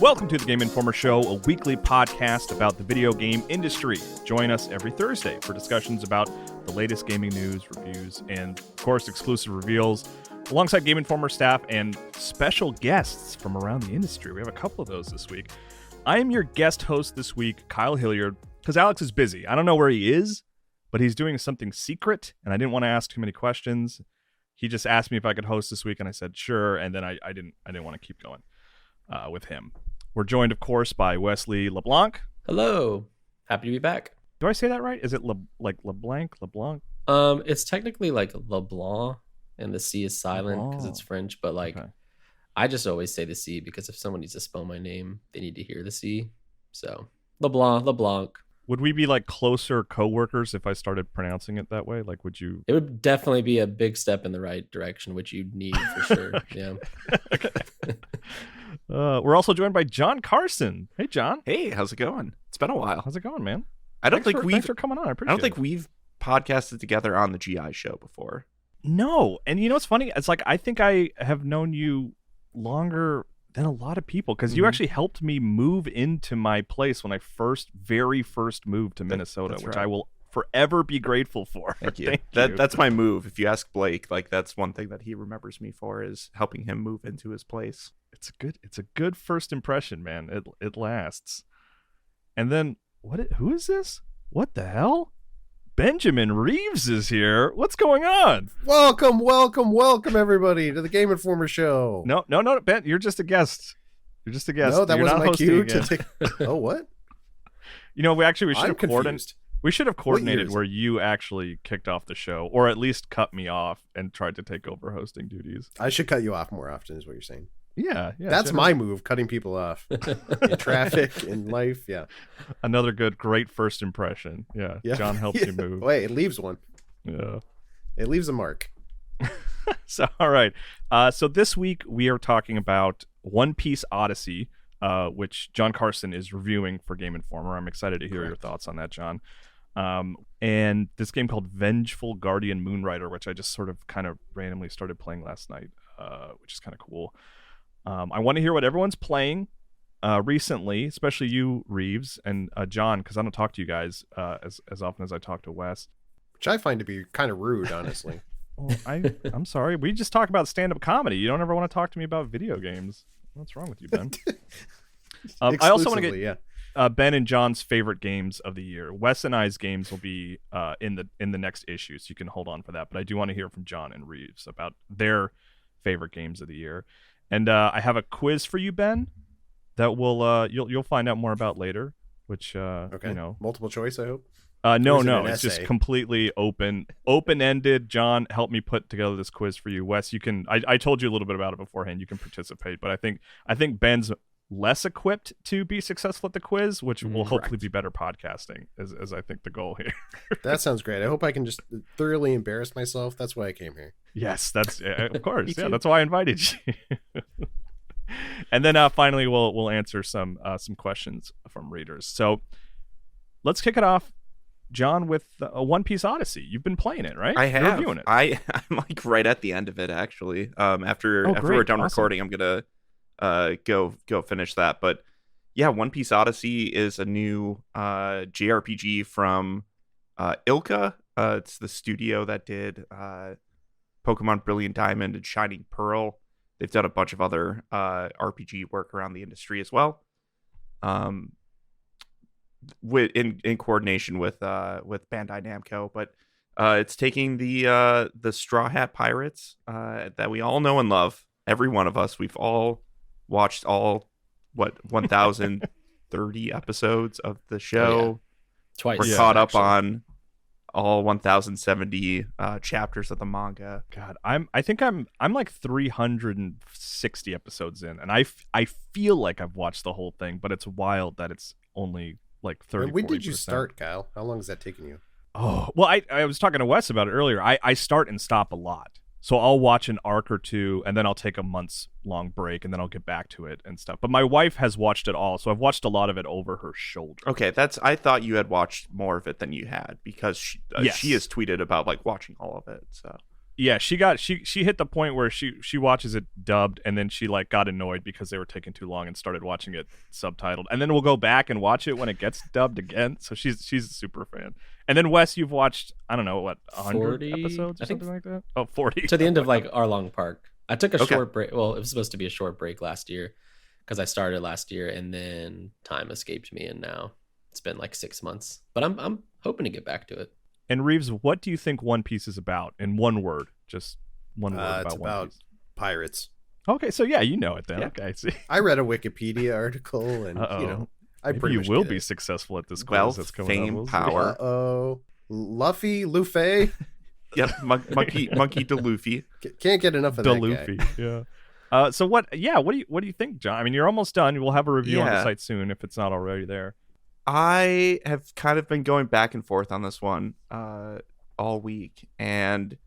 Welcome to the Game Informer Show, a weekly podcast about the video game industry. Join us every Thursday for discussions about the latest gaming news, reviews, and, of course, exclusive reveals, alongside Game Informer staff and special guests from around the industry. We have a couple of those this week. I am your guest host this week, Kyle Hilliard, because Alex is busy. I don't know where he is, but he's doing something secret, and I didn't want to ask too many questions. He just asked me if I could host this week, and I said sure, and then I didn't want to keep going with him. We're joined, of course, by Wesley LeBlanc. Hello. Happy to be back. Do I say that right? Is it LeBlanc? It's technically like LeBlanc, and the C is silent because it's French, but okay. I just always say the C because if someone needs to spell my name, they need to hear the C. So LeBlanc. Would we be like closer co-workers if I started pronouncing it that way? Like, would you? It would definitely be a big step in the right direction, which you'd need for sure. Yeah. We're also joined by John Carson. Hey, John. Hey, how's it going? It's been a while. How's it going, man? Thanks for coming on. I appreciate it. I don't think we've podcasted together on the GI show before. No, and you know what's funny? It's like I think I have known you longer than a lot of people because you actually helped me move into my place when I very first moved to Minnesota, which right. I will forever be grateful for. Thank you. That's my move. If you ask Blake, like that's one thing that he remembers me for is helping him move into his place. It's a good first impression, man. It lasts. And then who is this? What the hell? Benjamin Reeves is here. What's going on? Welcome, everybody, to the Game Informer Show. No, Ben, you're just a guest. No, that wasn't my cue to take. Oh, what? You know, we should have coordinated. We should have coordinated where you actually kicked off the show, or at least cut me off and tried to take over hosting duties. I should cut you off more often, is what you're saying. Yeah. That's my move, cutting people off in traffic, in life. Yeah. Another great first impression. Yeah. John helps you move. Wait, it leaves one. Yeah. It leaves a mark. So, all right. So this week we are talking about One Piece Odyssey, which John Carson is reviewing for Game Informer. I'm excited to hear your thoughts on that, John. And this game called Vengeful Guardian Moonrider, which I just sort of kind of randomly started playing last night, which is kind of cool. I want to hear what everyone's playing recently, especially you, Reeves, and John, because I don't talk to you guys as often as I talk to Wes. Which I find to be kind of rude, honestly. Well, I'm sorry. We just talk about stand-up comedy. You don't ever want to talk to me about video games. What's wrong with you, Ben? I also want to get Ben and John's favorite games of the year. Wes and I's games will be in the next issue, so you can hold on for that. But I do want to hear from John and Reeves about their favorite games of the year. And I have a quiz for you, Ben, that you'll find out more about later. Which okay, you know, multiple choice, I hope. No, it's just completely open-ended. John, help me put together this quiz for you. Wes, you can. I told you a little bit about it beforehand. You can participate, but I think Ben's less equipped to be successful at the quiz, which will hopefully be better podcasting, as I think the goal here. That sounds great. I hope I can just thoroughly embarrass myself. That's why I came here. Yes, that's of course. Yeah, that's why I invited you. And then finally, we'll answer some questions from readers. So let's kick it off, John, with One Piece Odyssey. You've been playing it, right? I have. You're reviewing it. I'm like right at the end of it, actually. After we're done recording, I'm gonna go finish that. But yeah, One Piece Odyssey is a new JRPG from Ilka. It's the studio that did Pokemon Brilliant Diamond and Shining Pearl. They've done a bunch of other RPG work around the industry as well, in coordination with Bandai Namco. But it's taking the Straw Hat Pirates that we all know and love. Every one of us, we've all watched 1,030 episodes of the show. Oh, yeah. Twice. We're caught up on all 1,070 chapters of the manga. God, I think I'm like 360 episodes in, and I feel like I've watched the whole thing, but it's wild that it's only like 30. When did you start, Kyle? How long has that taken you? Oh, well, I was talking to Wes about it earlier. I start and stop a lot. So I'll watch an arc or two, and then I'll take a month's long break, and then I'll get back to it and stuff. But my wife has watched it all, so I've watched a lot of it over her shoulder. Okay, I thought you had watched more of it than you had, because she has tweeted about like watching all of it. So Yeah, she hit the point where she watches it dubbed, and then she like got annoyed because they were taking too long and started watching it subtitled. And then we'll go back and watch it when it gets dubbed again. So she's a super fan. And then Wes, you've watched, I don't know, what, 100 episodes or something like that? Oh, 40. To the end of like Arlong Park. I took a short break. Well, it was supposed to be a short break last year because I started last year, and then time escaped me, and now it's been like 6 months. But I'm hoping to get back to it. And Reeves, what do you think One Piece is about? In one word, just one word about it's One about Piece. pirates. Okay, so yeah, you know it then. Yeah. Okay, see. I read a Wikipedia article, and I Maybe pretty you much will get be it. successful at this quiz Wealth, that's coming fame, up. We'll see. power. Luffy. Yep, monkey to Luffy. Can't get enough of The that Luffy, guy. yeah. So what? Yeah, what do you think, John? I mean, you're almost done. We'll have a review on the Yeah. site soon if it's not already there. I have kind of been going back and forth on this one all week, and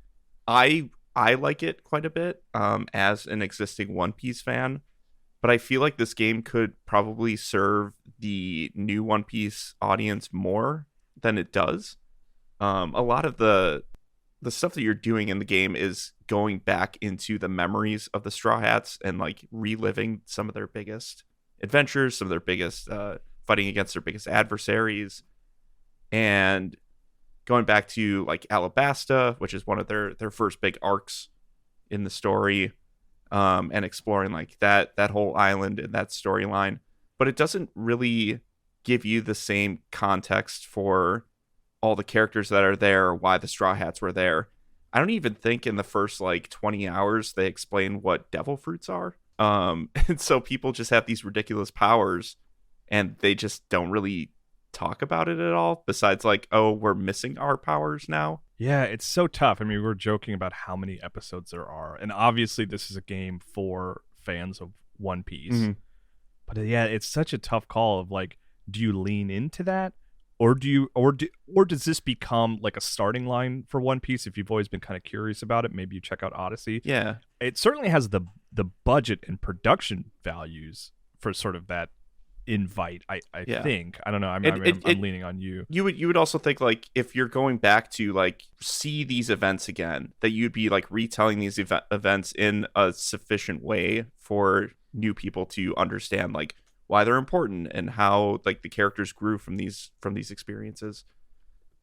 I like it quite a bit as an existing One Piece fan, but I feel like this game could probably serve the new One Piece audience more than it does. A lot of the stuff that you're doing in the game is going back into the memories of the Straw Hats and like reliving some of their biggest adventures, some of their biggest fighting against their biggest adversaries, and going back to like Alabasta, which is one of their first big arcs in the story, and exploring like that whole island and that storyline. But it doesn't really give you the same context for all the characters that are there, or why the Straw Hats were there. I don't even think in the first like 20 hours they explain what devil fruits are. And so people just have these ridiculous powers, and they just don't really talk about it at all, besides like, oh, we're missing our powers now. Yeah, it's so tough. I mean, we're joking about how many episodes there are, and obviously this is a game for fans of One Piece. Mm-hmm. But yeah, it's such a tough call of like, do you lean into that, or does this become like a starting line for One Piece? If you've always been kind of curious about it, maybe you check out Odyssey. Yeah, it certainly has the budget and production values for sort of that invite. I think, I don't know. I'm leaning on you. You would also think like, if you're going back to like see these events again, that you'd be like retelling these events in a sufficient way for new people to understand like why they're important and how like the characters grew from these experiences.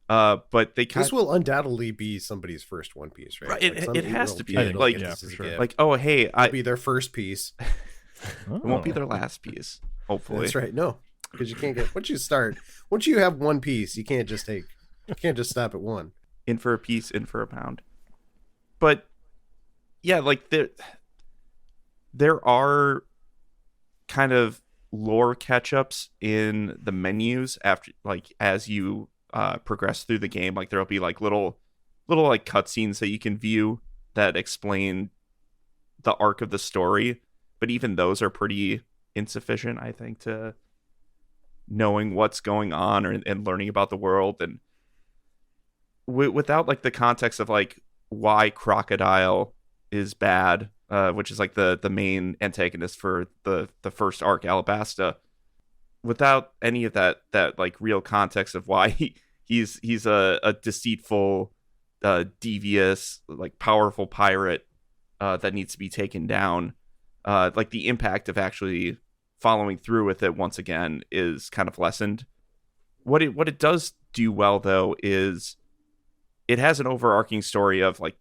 But this will undoubtedly be somebody's first One Piece, right? It has to be like, yeah, for sure. Like, oh hey, it'll be their first piece. It won't be their last piece. Hopefully. That's right. No, because you can't get once you have One Piece, you can't just stop at one. In for a piece, in for a pound. But yeah, like there are kind of lore catch-ups in the menus after, like, as you progress through the game. Like there'll be like little like cutscenes that you can view that explain the arc of the story, but even those are pretty insufficient, I think, to knowing what's going on and learning about the world. And without like the context of like why Crocodile is bad, which is like the main antagonist for the first arc, Alabasta, without any of that like real context of why he's a deceitful, devious, like powerful pirate that needs to be taken down, like the impact of actually following through with it once again is kind of lessened. What it does do well though is it has an overarching story of like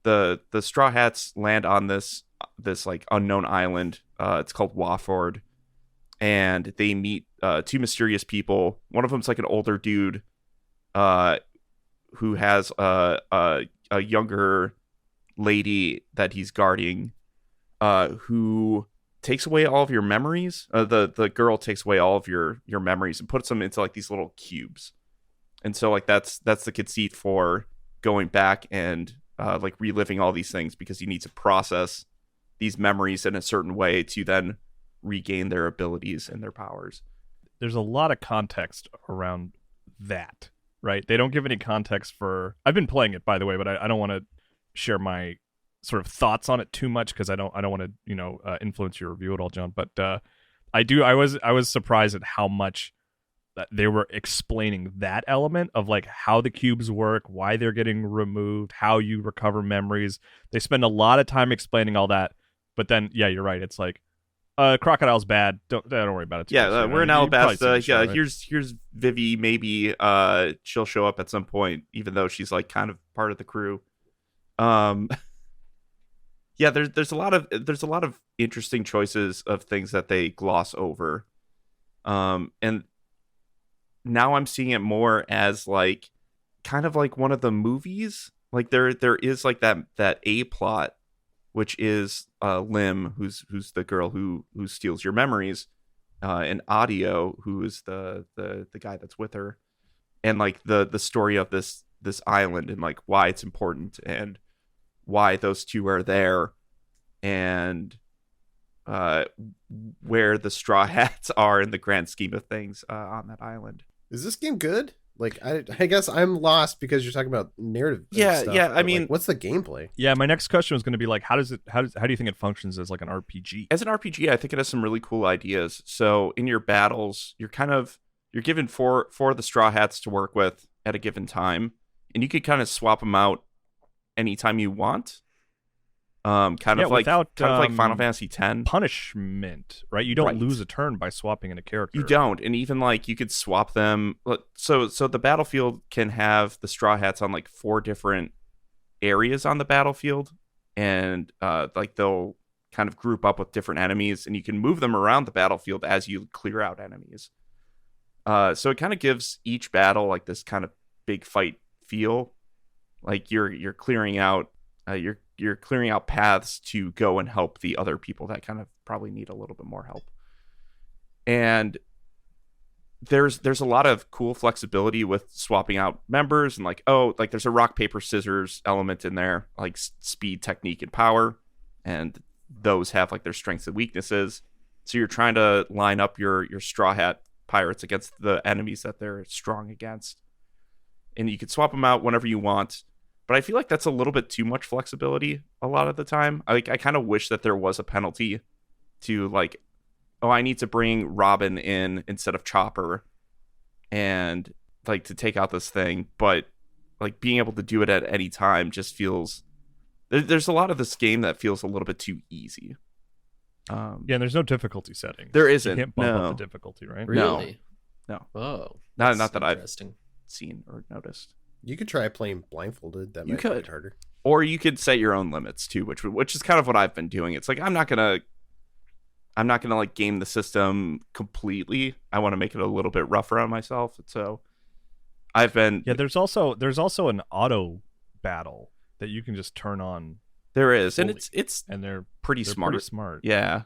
the Straw Hats land on this like unknown island. It's called Waford, and they meet two mysterious people. One of them's like an older dude who has a younger lady that he's guarding, who takes away all of your memories. The girl takes away all of your memories and puts them into like these little cubes. And so like that's the conceit for going back and like reliving all these things, because you need to process these memories in a certain way to then regain their abilities and their powers. There's a lot of context around that, right? They don't give any context for... I've been playing it, by the way, but I don't want to share my sort of thoughts on it too much, because I don't want to influence your review at all, John. But I was surprised at how much that they were explaining that element of like how the cubes work, why they're getting removed, how you recover memories. They spend a lot of time explaining all that, but then you're right. It's like Crocodile's bad. Don't worry about it. We're in Alabasta. Yeah, right? Here's Vivi. Maybe she'll show up at some point, even though she's like kind of part of the crew. There's a lot of interesting choices of things that they gloss over. And now I'm seeing it more as like kind of like one of the movies. Like there is like that A plot, which is Lim, who's the girl who steals your memories, and Audio, who is the guy that's with her, and like the story of this island and like why it's important and why those two are there, and where the Straw Hats are in the grand scheme of things on that island. Is this game good? Like, I guess I'm lost because you're talking about narrative. Yeah, stuff, yeah. I mean, like, what's the gameplay? Yeah, my next question was going to be like, how do you think it functions as like an RPG? As an RPG, I think it has some really cool ideas. So in your battles, you're given four of the Straw Hats to work with at a given time, and you could kind of swap them out anytime you want. Kind of like Final Fantasy X punishment, right? You don't lose a turn by swapping in a character. You don't, and even like you could swap them. So the battlefield can have the Straw Hats on like 4 different areas on the battlefield, and like they'll kind of group up with different enemies, and you can move them around the battlefield as you clear out enemies. So it kind of gives each battle like this kind of big fight feel, like you're clearing out you're clearing out paths to go and help the other people that kind of probably need a little bit more help. And there's a lot of cool flexibility with swapping out members, and like there's a rock paper scissors element in there, like speed, technique, and power, and those have like their strengths and weaknesses. So you're trying to line up your Straw Hat pirates against the enemies that they're strong against, and you can swap them out whenever you want. But I feel like that's a little bit too much flexibility a lot of the time. I kind of wish that there was a penalty to like, I need to bring Robin in instead of Chopper, and like to take out this thing. But like being able to do it at any time just feels there's a lot of this game that feels a little bit too easy. And there's no difficulty settings. There isn't. You can't bump up the difficulty, right? Really? No. Oh, not that I've seen or noticed. You could try playing blindfolded. That might be harder. Or you could set your own limits too, which is kind of what I've been doing. It's like I'm not gonna like game the system completely. I want to make it a little bit rougher on myself. So I've been There's also an auto battle that you can just turn on. There is, fully. and it's and they're pretty smart. Pretty smart. Yeah.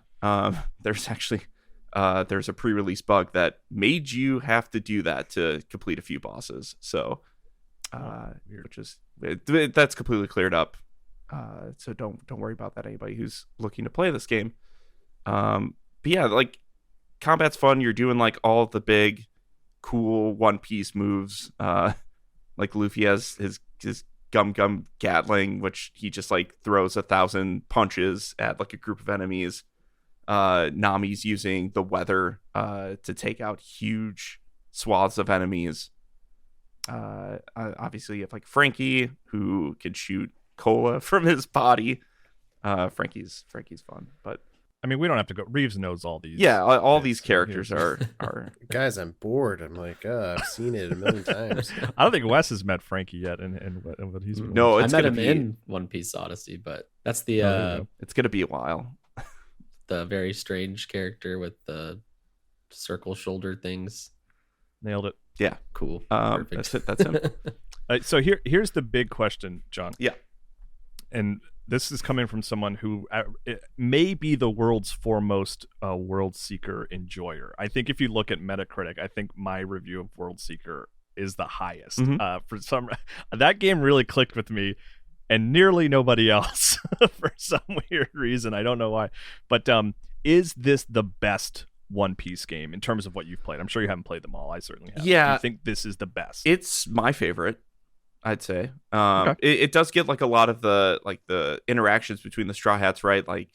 There's actually there's a pre-release bug that made you have to do that to complete a few bosses. So. Which is that's completely cleared up, so don't worry about that, anybody who's looking to play this game. But yeah, like combat's fun. You're doing like all the big cool One Piece moves, like Luffy has his Gum Gatling, which he just like throws 1,000 punches at like a group of enemies. Nami's using the weather to take out huge swaths of enemies. Obviously you have like Frankie, who can shoot cola from his body. Frankie's fun, but I mean, we don't have to go. Reeves knows all these. Yeah, all these characters are Guys, I'm bored. I'm like, I've seen it a million times. I don't think Wes has met Frankie yet, and what he's been no. I met him in One Piece Odyssey, but that's the it's gonna be a while. The very strange character with the circle shoulder things. Nailed it. Yeah, cool. Perfect. That's him. So here's the big question, John. Yeah, and this is coming from someone who may be the world's foremost World Seeker enjoyer. I think if you look at Metacritic, I think my review of World Seeker is the highest. For that game really clicked with me, and nearly nobody else for some weird reason. I don't know why, but is this the best One Piece game in terms of what you've played? I'm sure you haven't played them all. I certainly have. Yeah. Do you think this is the best? It's my favorite, I'd say. Okay. It does get like a lot of the interactions between the Straw Hats, right? Like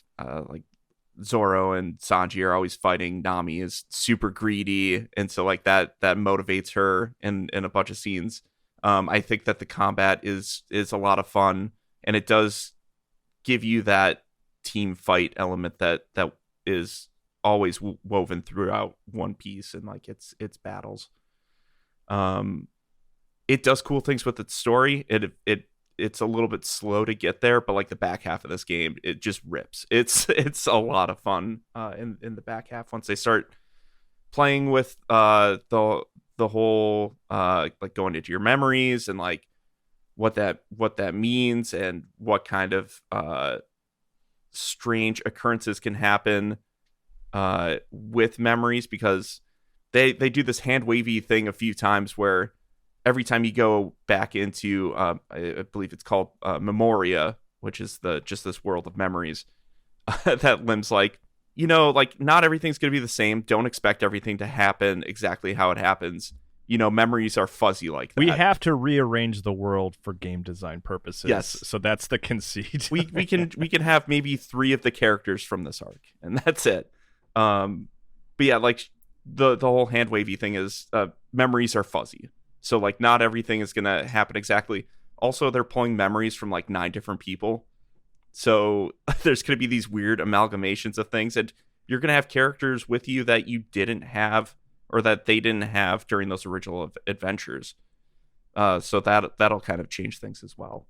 Zoro and Sanji are always fighting. Nami is super greedy, and so like that motivates her in a bunch of scenes. I think that the combat is a lot of fun, and it does give you that team fight element that is always woven throughout One Piece and like its battles. It does cool things with its story. It's a little bit slow to get there, but like the back half of this game, it just rips. It's a lot of fun in the back half once they start playing with the whole like going into your memories and like what that means and what kind of strange occurrences can happen with memories, because they do this hand wavy thing a few times where every time you go back into I believe it's called Memoria, which is just this world of memories, that Lim's like, like not everything's going to be the same. Don't expect everything to happen exactly how it happens. Memories are fuzzy like that. We have to rearrange the world for game design purposes. Yes. So that's the conceit. we can have maybe 3 of the characters from this arc, and that's it. But yeah, like the whole hand wavy thing is memories are fuzzy. So like not everything is going to happen exactly. Also, they're pulling memories from like 9 different people. So there's going to be these weird amalgamations of things, and you're going to have characters with you that you didn't have or that they didn't have during those original adventures. So that'll kind of change things as well.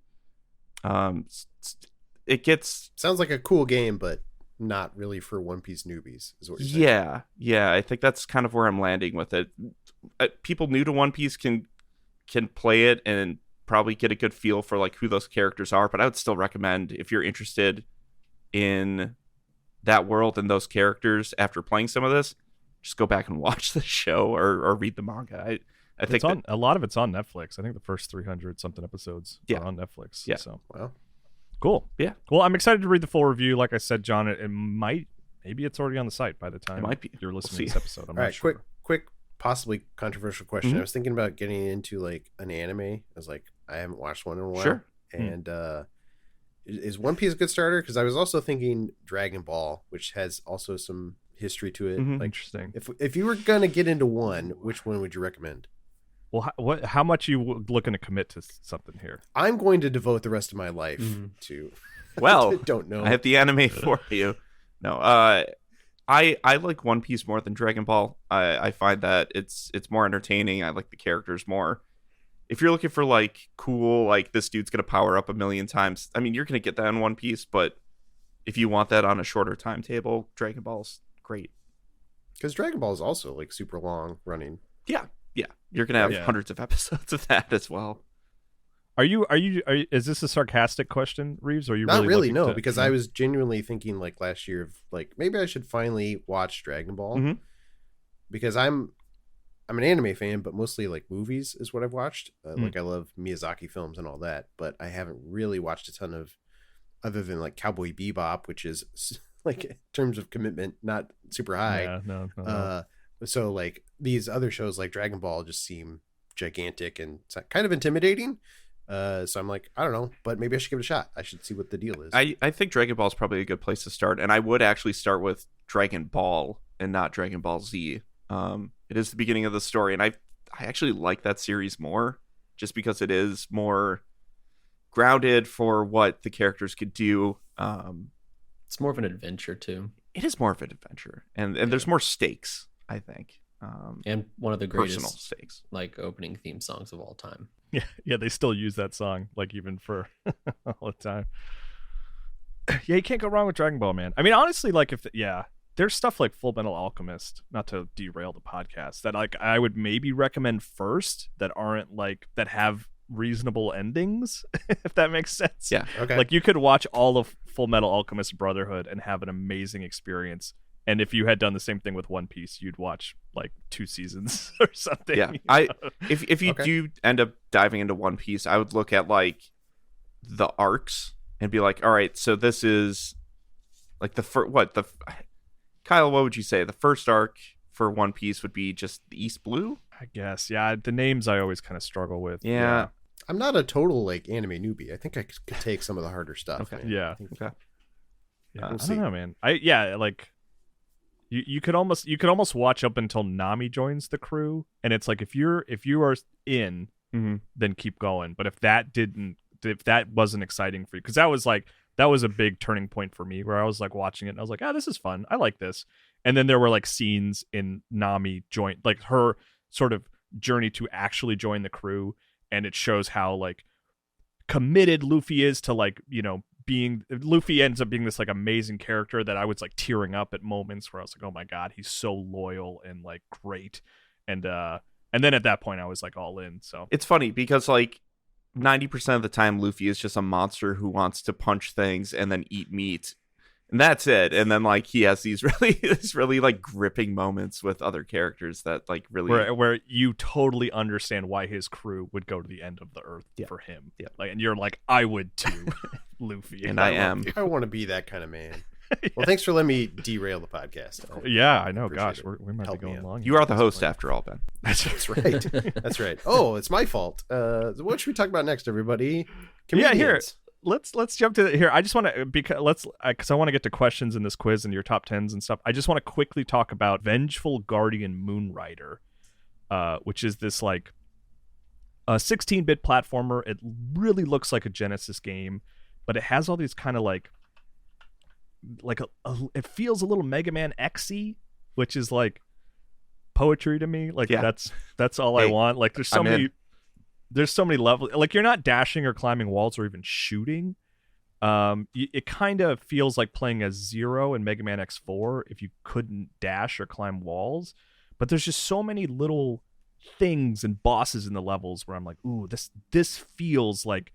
It gets... Sounds like a cool game, but not really for One Piece newbies, is what you're saying. Yeah. I think that's kind of where I'm landing with it. People new to One Piece can play it and probably get a good feel for like who those characters are, but I would still recommend, if you're interested in that world and those characters after playing some of this, just go back and watch the show or read the manga. I think a lot of it's on Netflix. I think the first 300 something episodes are on Netflix. Yeah. So wow. Cool. Yeah. Well, I'm excited to read the full review. Like I said, John, maybe it's already on the site by the time it might be. You're listening to this episode. I'm All not right, sure. quick, possibly controversial question. Mm-hmm. I was thinking about getting into like an anime. I was like, I haven't watched one in a while. Sure. And is One Piece a good starter? Because I was also thinking Dragon Ball, which has also some history to it. Mm-hmm. Like, interesting. If you were gonna get into one, which one would you recommend? Well, how much are you looking to commit to something here? I'm going to devote the rest of my life to. Well, don't know. I have the anime for you. No, I like One Piece more than Dragon Ball. I find that it's more entertaining. I like the characters more. If you're looking for like cool, like this dude's gonna power up a million times, I mean, you're gonna get that in One Piece. But if you want that on a shorter timetable, Dragon Ball's great. Because Dragon Ball is also like super long running. Yeah. You're gonna have hundreds of episodes of that as well. Is this a sarcastic question, Reeves? Or are you Not really, no, to... because I was genuinely thinking like last year of like maybe I should finally watch Dragon Ball because I'm an anime fan, but mostly like movies is what I've watched. Like I love Miyazaki films and all that, but I haven't really watched a ton of other than like Cowboy Bebop, which is like in terms of commitment not super high. Yeah, no. So like these other shows like Dragon Ball just seem gigantic and kind of intimidating. So I'm like, I don't know, but maybe I should give it a shot. I should see what the deal is. I think Dragon Ball is probably a good place to start, and I would actually start with Dragon Ball and not Dragon Ball Z. It is the beginning of the story, and I actually like that series more, just because it is more grounded for what the characters could do. It's more of an adventure too. It is more of an adventure, and there's more stakes, I think. And one of the greatest personal stakes, like opening theme songs of all time. Yeah, they still use that song like even for all the time. Yeah, you can't go wrong with Dragon Ball, man. I mean, honestly, like there's stuff like Full Metal Alchemist, not to derail the podcast, that like I would maybe recommend first that aren't like that have reasonable endings, if that makes sense. Yeah. Okay. Like you could watch all of Full Metal Alchemist Brotherhood and have an amazing experience. And if you had done the same thing with One Piece, you'd watch like 2 seasons or something. Yeah, if you do end up diving into One Piece, I would look at like the arcs and be like, all right, so this is like Kyle, what would you say? The first arc for One Piece would be just the East Blue? I guess. Yeah, the names I always kind of struggle with. Yeah. I'm not a total like anime newbie. I think I could take some of the harder stuff. Okay. Yeah. Okay. I don't know, man. Like you could almost watch up until Nami joins the crew, and it's like if you are in, then keep going. But if that wasn't exciting for you, because that was a big turning point for me, where I was like watching it and I was like, this is fun. I like this. And then there were like scenes in Nami like her sort of journey to actually join the crew, and it shows how like committed Luffy is to like, Luffy ends up being this like amazing character that I was like tearing up at moments where I was like, oh my god, he's so loyal and like great. And then at that point I was like all in. So it's funny because like 90% of the time Luffy is just a monster who wants to punch things and then eat meat, and that's it. And then like he has these really like gripping moments with other characters that like really where you totally understand why his crew would go to the end of the earth for him. Yeah. Like, and you're like, I would too, Luffy. And I am. I want to be that kind of man. Well, thanks for letting me derail the podcast. I know. Gosh, we might be going long. You are the host after all, Ben. That's right. That's right. Oh, it's my fault. What should we talk about next, everybody? Comedians. Yeah, here. Let's jump to here. I just want to because I want to get to questions in this quiz and your top 10s and stuff. I just want to quickly talk about Vengeful Guardian Moonrider, which is this like a 16-bit platformer. It really looks like a Genesis game, but it has all these kind of like it feels a little Mega Man X-y, which is like poetry to me. Like that's all I want. Like there's so many levels. Like you're not dashing or climbing walls or even shooting. It kind of feels like playing as Zero in Mega Man X4 if you couldn't dash or climb walls. But there's just so many little things and bosses in the levels where I'm like, ooh, this feels like,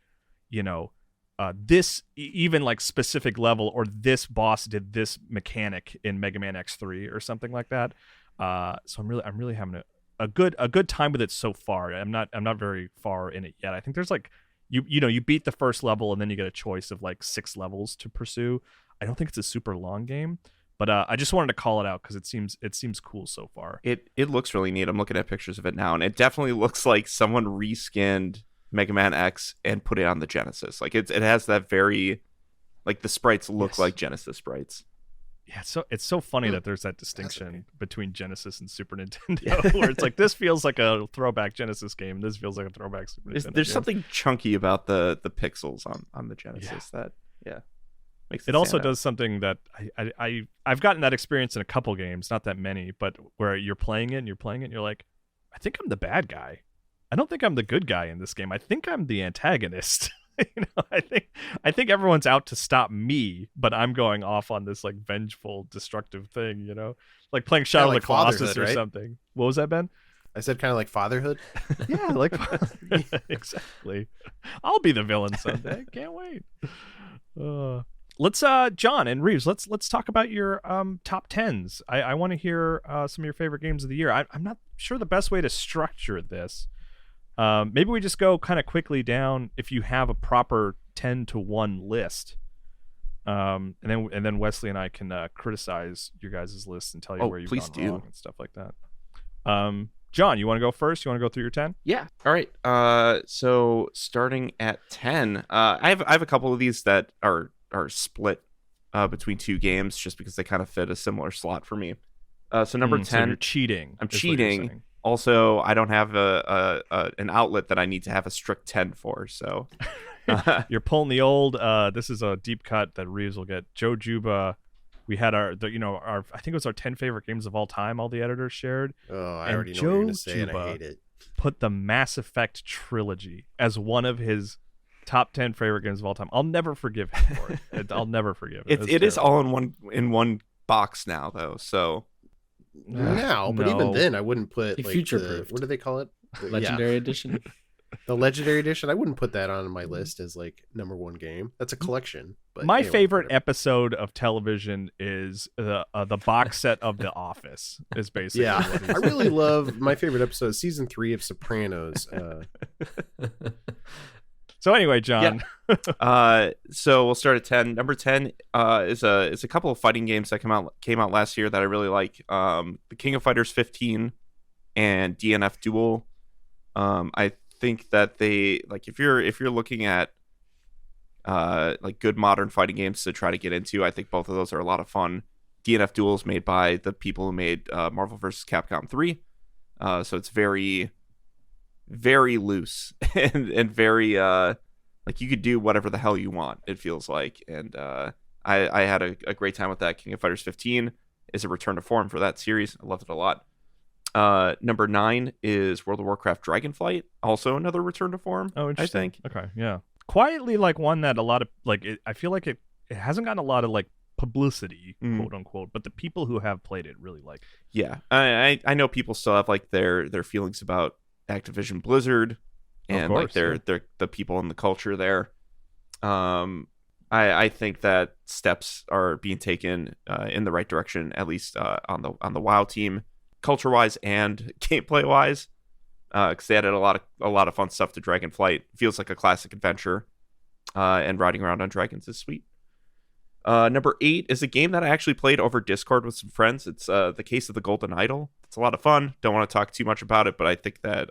this even like specific level, or this boss did this mechanic in Mega Man X3 or something like that. So I'm really having a good time with it so far. I'm not very far in it yet. I think there's like you beat the first level and then you get a choice of like 6 levels to pursue. I don't think it's a super long game, but I just wanted to call it out because it seems cool so far. It looks really neat. I'm looking at pictures of it now, and it definitely looks like someone reskinned Mega Man X and put it on the Genesis. Like it has that very, like the sprites look like Genesis sprites. Yeah, it's so funny that there's that distinction between Genesis and Super Nintendo, where it's like this feels like a throwback Genesis game, this feels like a throwback Super Nintendo There's something chunky about the pixels on the Genesis that makes it also does something that I've gotten that experience in a couple games, not that many, but where you're playing it and you're like, I think I'm the bad guy. I don't think I'm the good guy in this game. I think I'm the antagonist. I think everyone's out to stop me, but I'm going off on this like vengeful, destructive thing. Like playing Shadow of the Colossus or something. What was that, Ben? I said kind of like fatherhood. Yeah, like exactly. I'll be the villain someday. Can't wait. Let's John and Reeves. Let's talk about your top 10s. I want to hear some of your favorite games of the year. I'm not sure the best way to structure this. Maybe we just go kind of quickly down if you have a proper 10 to 1 list. And then Wesley and I can criticize your guys' list and tell you where you've gone wrong and stuff like that. John, you want to go first? You want to go through your 10? Yeah. All right. So starting at 10, I have a couple of these that are split between 2 games just because they kind of fit a similar slot for me. So number 10, so you're cheating. I'm cheating. Also, I don't have an outlet that I need to have a strict 10 for, so you're pulling the old. This is a deep cut that Reeves will get. Joe Juba, we had our I think it was our 10 favorite games of all time. All the editors shared. Oh, I already know what you're gonna say, and I hate it. Put the Mass Effect trilogy as one of his top 10 favorite games of all time. I'll never forgive him for it. I'll never forgive it. It is all in one box now, though. So. Now, but even then, I wouldn't put like future-proofed. What do they call it? Legendary Edition. The Legendary Edition. I wouldn't put that on my list as like number 1 game. That's a collection. But my favorite episode of television is the box set of The Office. Is basically what I really love my favorite episode, season 3 of Sopranos. So anyway, John. Yeah. So we'll start at 10. Number 10 is a couple of fighting games that came out last year that I really like. The King of Fighters 15 and DNF Duel. I think that they like if you're looking at like good modern fighting games to try to get into. I think both of those are a lot of fun. DNF Duel is made by the people who made Marvel vs. Capcom 3. So it's very, very loose and very like you could do whatever the hell you want, it feels like. And I had a great time with that. King of Fighters 15 is a return to form for that series. I loved it a lot. Number 9 is World of Warcraft Dragonflight, also another return to form. Oh, interesting. I think. Okay, yeah. Quietly, like one that a lot of like I feel like it hasn't gotten a lot of like publicity, quote unquote, but the people who have played it really like it. Yeah, I know people still have like their feelings about Activision Blizzard and like they're the people in the culture there. I think that steps are being taken in the right direction, at least on the WoW team, culture wise and gameplay wise, because they added a lot of fun stuff to Dragonflight. Feels like a classic adventure, and riding around on dragons is sweet. Number 8 is a game that I actually played over Discord with some friends. It's The Case of the Golden Idol. It's a lot of fun. Don't want to talk too much about it, but I think that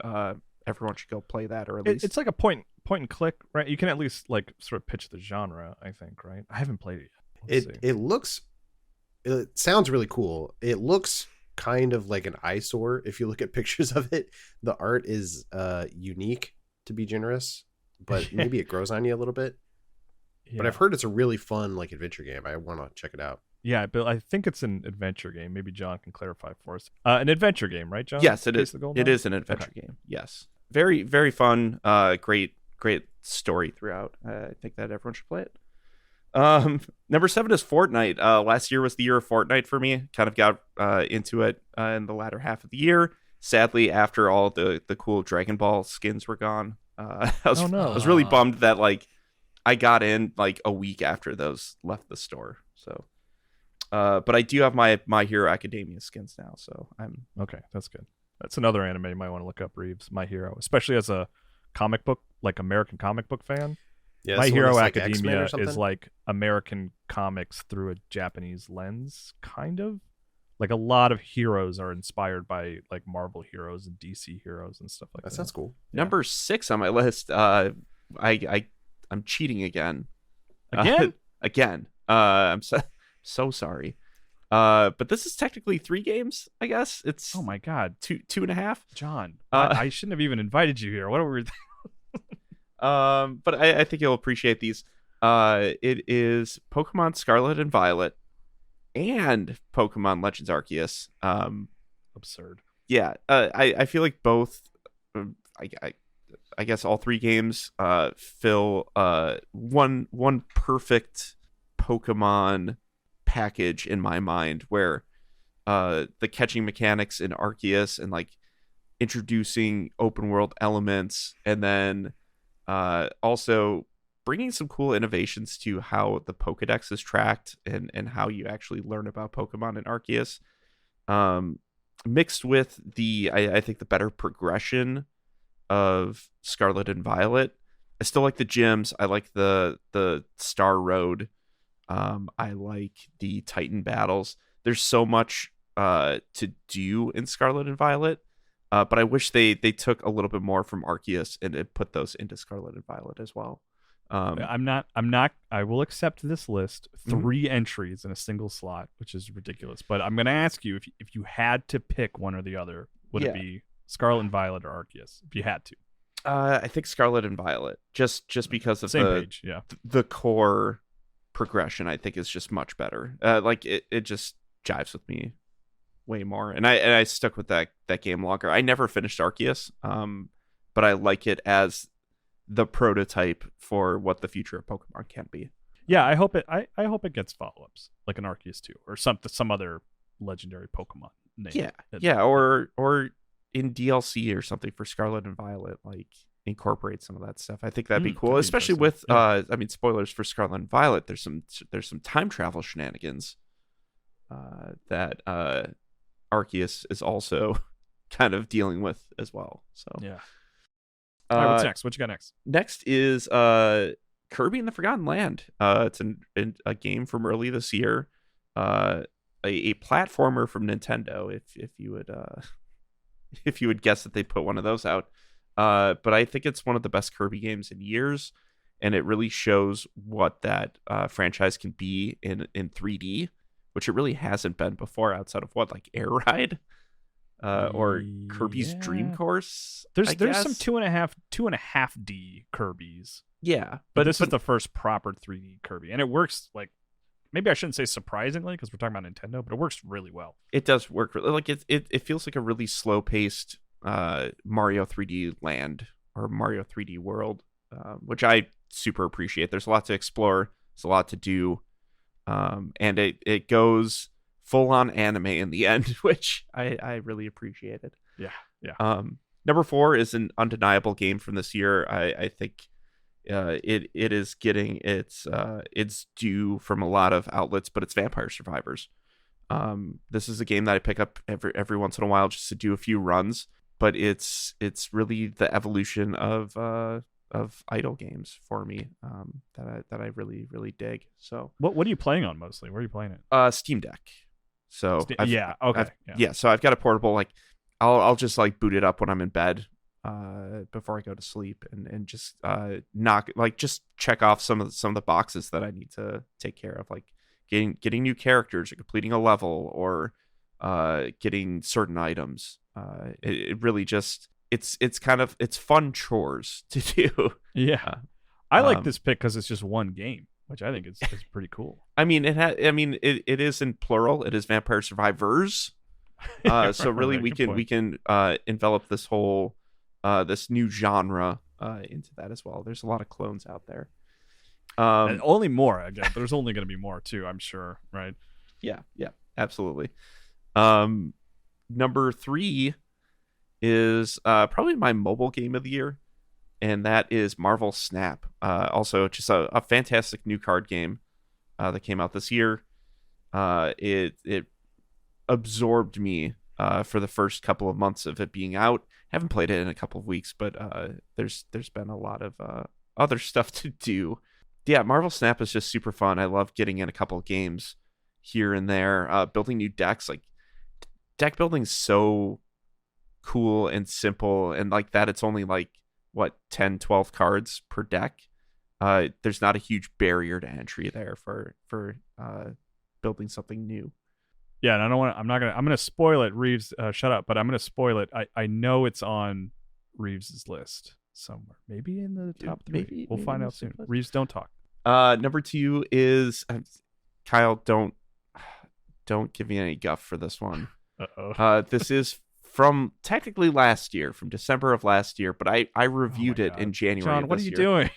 everyone should go play that, or at least it's like a point and click, right? You can at least like sort of pitch the genre, I think, right? I haven't played it yet. It sounds really cool. It looks kind of like an eyesore if you look at pictures of it. The art is unique, to be generous, but maybe it grows on you a little bit. Yeah. But I've heard it's a really fun like adventure game. I want to check it out. Yeah, but I think it's an adventure game. Maybe John can clarify for us. An adventure game, right, John? Yes, it is. It is an adventure game. Yes, very, very fun. Great story throughout. I think that everyone should play it. Number 7 is Fortnite. Last year was the year of Fortnite for me. Kind of got into it in the latter half of the year. Sadly, after all the cool Dragon Ball skins were gone, I was really bummed that like I got in like a week after those left the store. So, but I do have my Hero Academia skins now, so I'm okay. That's good. That's another anime you might want to look up, Reeves. My Hero, especially as a comic book, like American comic book fan. Yeah, My Hero Academia is like American comics through a Japanese lens, kind of. Like a lot of heroes are inspired by like Marvel heroes and DC heroes and stuff like that. That sounds cool. Yeah. Number 6 on my list. I'm cheating again. Again. I'm so sorry. But this is technically 3 games, I guess. It's oh my god, 2.5. John, I shouldn't have even invited you here. What are we? But I think you'll appreciate these. It is Pokemon Scarlet and Violet and Pokemon Legends Arceus. Absurd. Yeah. I feel like both. I guess all 3 games fill one perfect Pokemon package in my mind, where the catching mechanics in Arceus and like introducing open world elements, and then also bringing some cool innovations to how the Pokedex is tracked and how you actually learn about Pokemon in Arceus, mixed with I think the better progression of Scarlet and Violet. I still like the gyms. I like the Star Road. I like the Titan battles. There's so much to do in Scarlet and Violet, but I wish they took a little bit more from Arceus and put those into Scarlet and Violet as well. I'm not. I will accept this list. 3 entries in a single slot, which is ridiculous. But I'm going to ask you if you had to pick one or the other, would it be Scarlet and Violet or Arceus? If you had to, I think Scarlet and Violet, just because of the core progression. I think is just much better. Like it just jives with me way more, and I stuck with that game longer. I never finished Arceus, but I like it as the prototype for what the future of Pokemon can be. Yeah, I hope it gets follow-ups like an Arceus 2 or some other legendary Pokemon name. Yeah, or in DLC or something for Scarlet and Violet, like incorporate some of that stuff. I think that'd be cool, especially with I mean, spoilers for Scarlet and Violet. There's some time travel shenanigans that Arceus is also kind of dealing with as well. So yeah. All right, what's next? What you got next? Next is Kirby and the Forgotten Land. It's a game from early this year. A platformer from Nintendo. If you would guess that they put one of those out. But I think it's one of the best Kirby games in years. and it really shows what that franchise can be in 3D, which it really hasn't been before outside of like Air Ride or Kirby's Dream Course. There's some 2.5D Kirby's. Yeah, but this is the first proper 3D Kirby, and it works like, maybe I shouldn't say surprisingly because we're talking about Nintendo, but it works really well. It does work. Like it feels like a really slow paced Mario 3D Land or Mario 3D World, which I super appreciate. There's a lot to explore. There's a lot to do, and it goes full on anime in the end, which I really appreciated. Yeah. Number 4 is an undeniable game from this year. I think it is getting its due from a lot of outlets, but it's Vampire Survivors. This is a game that I pick up every once in a while just to do a few runs, but it's really the evolution of idle games for me, that I really, really dig. So what are you playing on mostly? Where are you playing it? Steam Deck. So So I've got a portable, like I'll just like boot it up when I'm in bed before I go to sleep, and just just check off some of the boxes that I need to take care of, like getting new characters or completing a level or getting certain items. It really just it's fun chores to do. Yeah. I like this pick because it's just one game, which I think is pretty cool. I mean, it is in plural. It is Vampire Survivors. So really, we can envelop this whole this new genre into that as well. There's a lot of clones out there. And only more again. There's only going to be more too, I'm sure. Right? Yeah, absolutely. Number 3 is probably my mobile game of the year, and that is Marvel Snap. Also, just a fantastic new card game that came out this year. It absorbed me for the first couple of months of it being out. Haven't played it in a couple of weeks, but there's been a lot of other stuff to do. Yeah, Marvel Snap is just super fun. I love getting in a couple of games here and there, building new decks. Like, deck building is so cool and simple, and like that it's only like 10-12 cards per deck. There's not a huge barrier to entry there for building something new. Yeah, and I'm gonna spoil it. Reeves, shut up, but I'm gonna spoil it. I know it's on Reeves's list somewhere, maybe in the top 3. We'll find out soon. Reeves, don't talk. Number 2 is Kyle. Don't give me any guff for this one. This is from technically last year, from December of last year, but I reviewed it in January. John, what are you year. doing?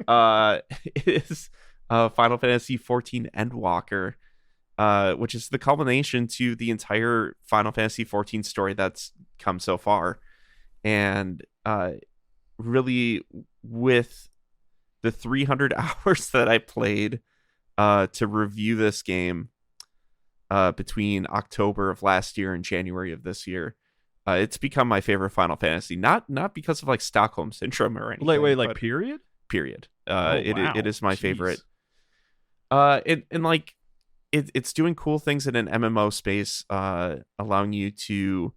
It is Final Fantasy XIV Endwalker, which is the culmination to the entire Final Fantasy XIV story that's come so far, and really with the 300 hours that I played to review this game between October of last year and January of this year, it's become my favorite Final Fantasy. Not because of like Stockholm Syndrome or anything. Wait, like period? Period. Wow. It is my Jeez. favorite. And like it's doing cool things in an MMO space, allowing you to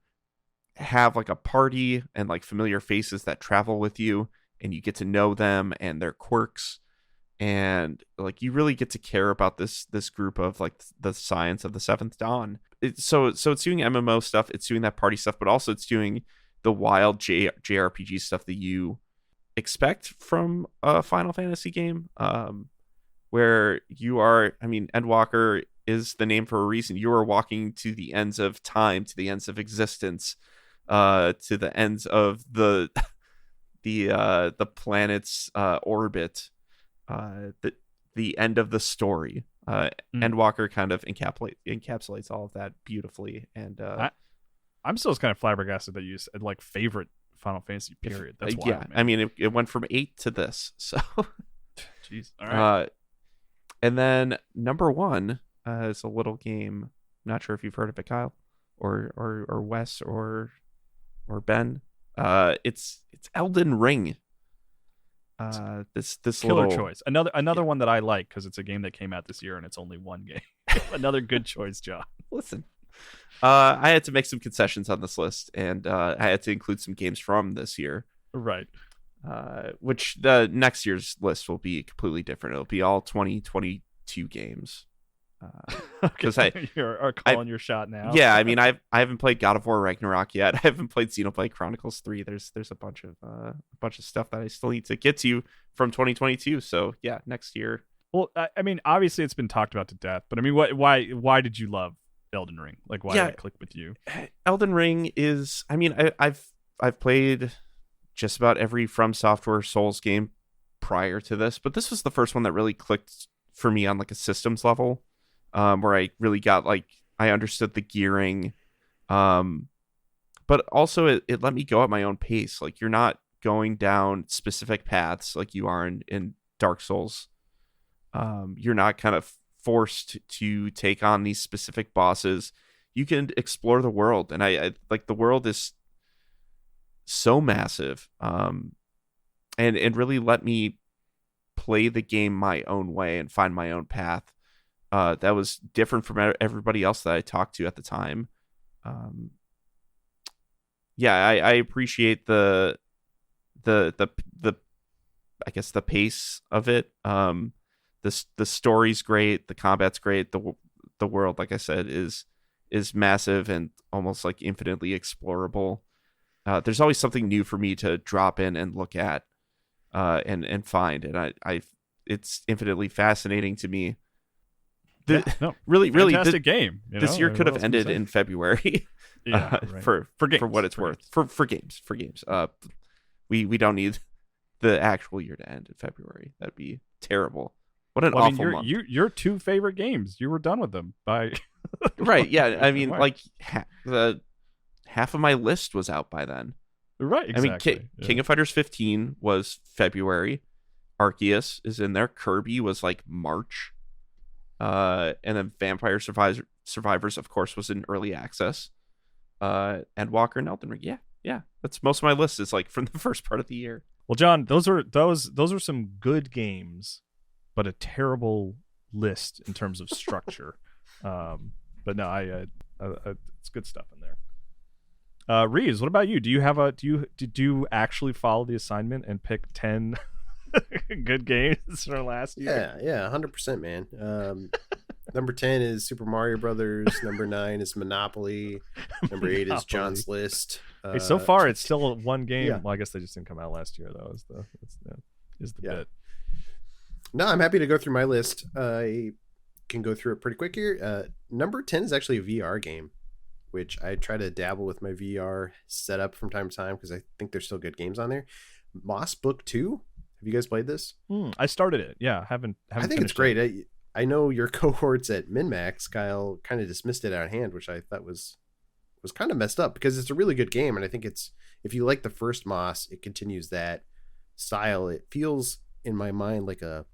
have like a party and like familiar faces that travel with you, and you get to know them and their quirks, and like you really get to care about this group of like the Scions of the Seventh Dawn. So it's doing MMO stuff, it's doing that party stuff, but also it's doing the wild JRPG stuff that you expect from a Final Fantasy game, where you are, I mean, Endwalker is the name for a reason. You are walking to the ends of time, to the ends of existence, to the ends of the planet's orbit, the end of the story. Endwalker kind of encapsulates all of that beautifully, and I'm still kind of flabbergasted that you said like favorite Final Fantasy period. That's wild, yeah, man. I mean it went from 8 to this, so jeez. All right. And then number 1 is a little game. I'm not sure if you've heard of it, Kyle, or Wes or Ben. It's Elden Ring. This killer little choice. Another one that I like because it's a game that came out this year and it's only one game. Another good choice, John. Listen, I had to make some concessions on this list, and I had to include some games from this year. Right. which the next year's list will be completely different. It'll be all 2022 games. Because you're calling your shot now. Yeah, I mean, I haven't played God of War Ragnarok yet. I haven't played Xenoblade Chronicles 3. There's a bunch of stuff that I still need to get to from 2022. So yeah, next year. Well, I mean, obviously it's been talked about to death, but I mean, why did you love Elden Ring? Like, why did it click with you? Elden Ring is, I mean, I've played just about every From Software Souls game prior to this, but this was the first one that really clicked for me on like a systems level. Where I really got I understood the gearing, but also it let me go at my own pace. Like, you're not going down specific paths like you are in Dark Souls. You're not kind of forced to take on these specific bosses. You can explore the world, and I like the world is so massive, and really let me play the game my own way and find my own path. That was different from everybody else that I talked to at the time. I appreciate the I guess the pace of it. The story's great, the combat's great, the world, like I said, is massive and almost like infinitely explorable. There's always something new for me to drop in and look at, and find, and it's infinitely fascinating to me. Really, fantastic game. This year could have ended in February. Yeah, right. for games, for what it's worth. For games. We don't need the actual year to end in February. That'd be terrible. What an awful month. Your two favorite games, you were done with them by right. Yeah, I mean, like half of my list was out by then. Right. Exactly. I mean, King of Fighters 15 was February. Arceus is in there. Kirby was like March. And then Vampire Survivors, of course, was in early access. And Walker and Elden Ring. Yeah. That's most of my list is like from the first part of the year. Well, John, those are some good games, but a terrible list in terms of structure. But no, it's good stuff in there. Reeves, what about you? Did you actually follow the assignment and pick 10 good games from last year? Yeah, 100%, man. Number 10 is Super Mario Brothers. Number 9 is Monopoly. Number 8 is John's List. Hey, so far it's still one game. Yeah. Well, I guess they just didn't come out last year, though. Is the bit. No, I'm happy to go through my list. I can go through it pretty quick here. Number 10 is actually a VR game, which I try to dabble with my VR setup from time to time because I think there's still good games on there. Moss Book 2. Have you guys played this? I started it. Yeah, haven't. I think it's great. I know your cohorts at MinMax, Kyle, kind of dismissed it out of hand, which I thought was kind of messed up because it's a really good game, and I think it's, if you like the first Moss, it continues that style. It feels in my mind like a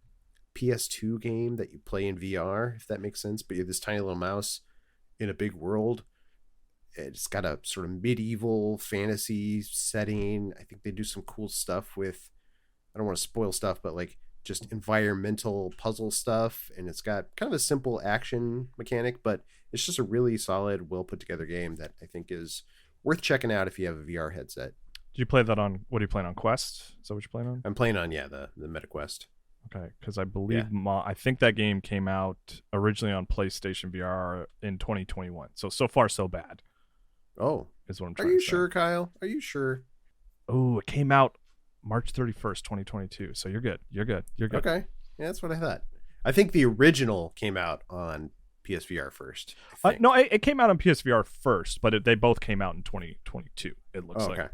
PS2 game that you play in VR, if that makes sense. But you're this tiny little mouse in a big world. It's got a sort of medieval fantasy setting. I think they do some cool stuff with, I don't want to spoil stuff, but like just environmental puzzle stuff. And it's got kind of a simple action mechanic, but it's just a really solid, well put together game that I think is worth checking out if you have a VR headset. Do you play that on, what are you playing on, Quest? Is that what you're playing on? I'm playing on, the MetaQuest. Okay, because I believe I think that game came out originally on PlayStation VR in 2021. So far so bad. Oh, is what I'm trying to say. Are you say. Sure, Kyle? Are you sure? Oh, it came out March 31st, 2022. So you're good. Okay. Yeah, that's what I thought. I think the original came out on PSVR first. No, it came out on PSVR first, but they both came out in 2022. It looks like.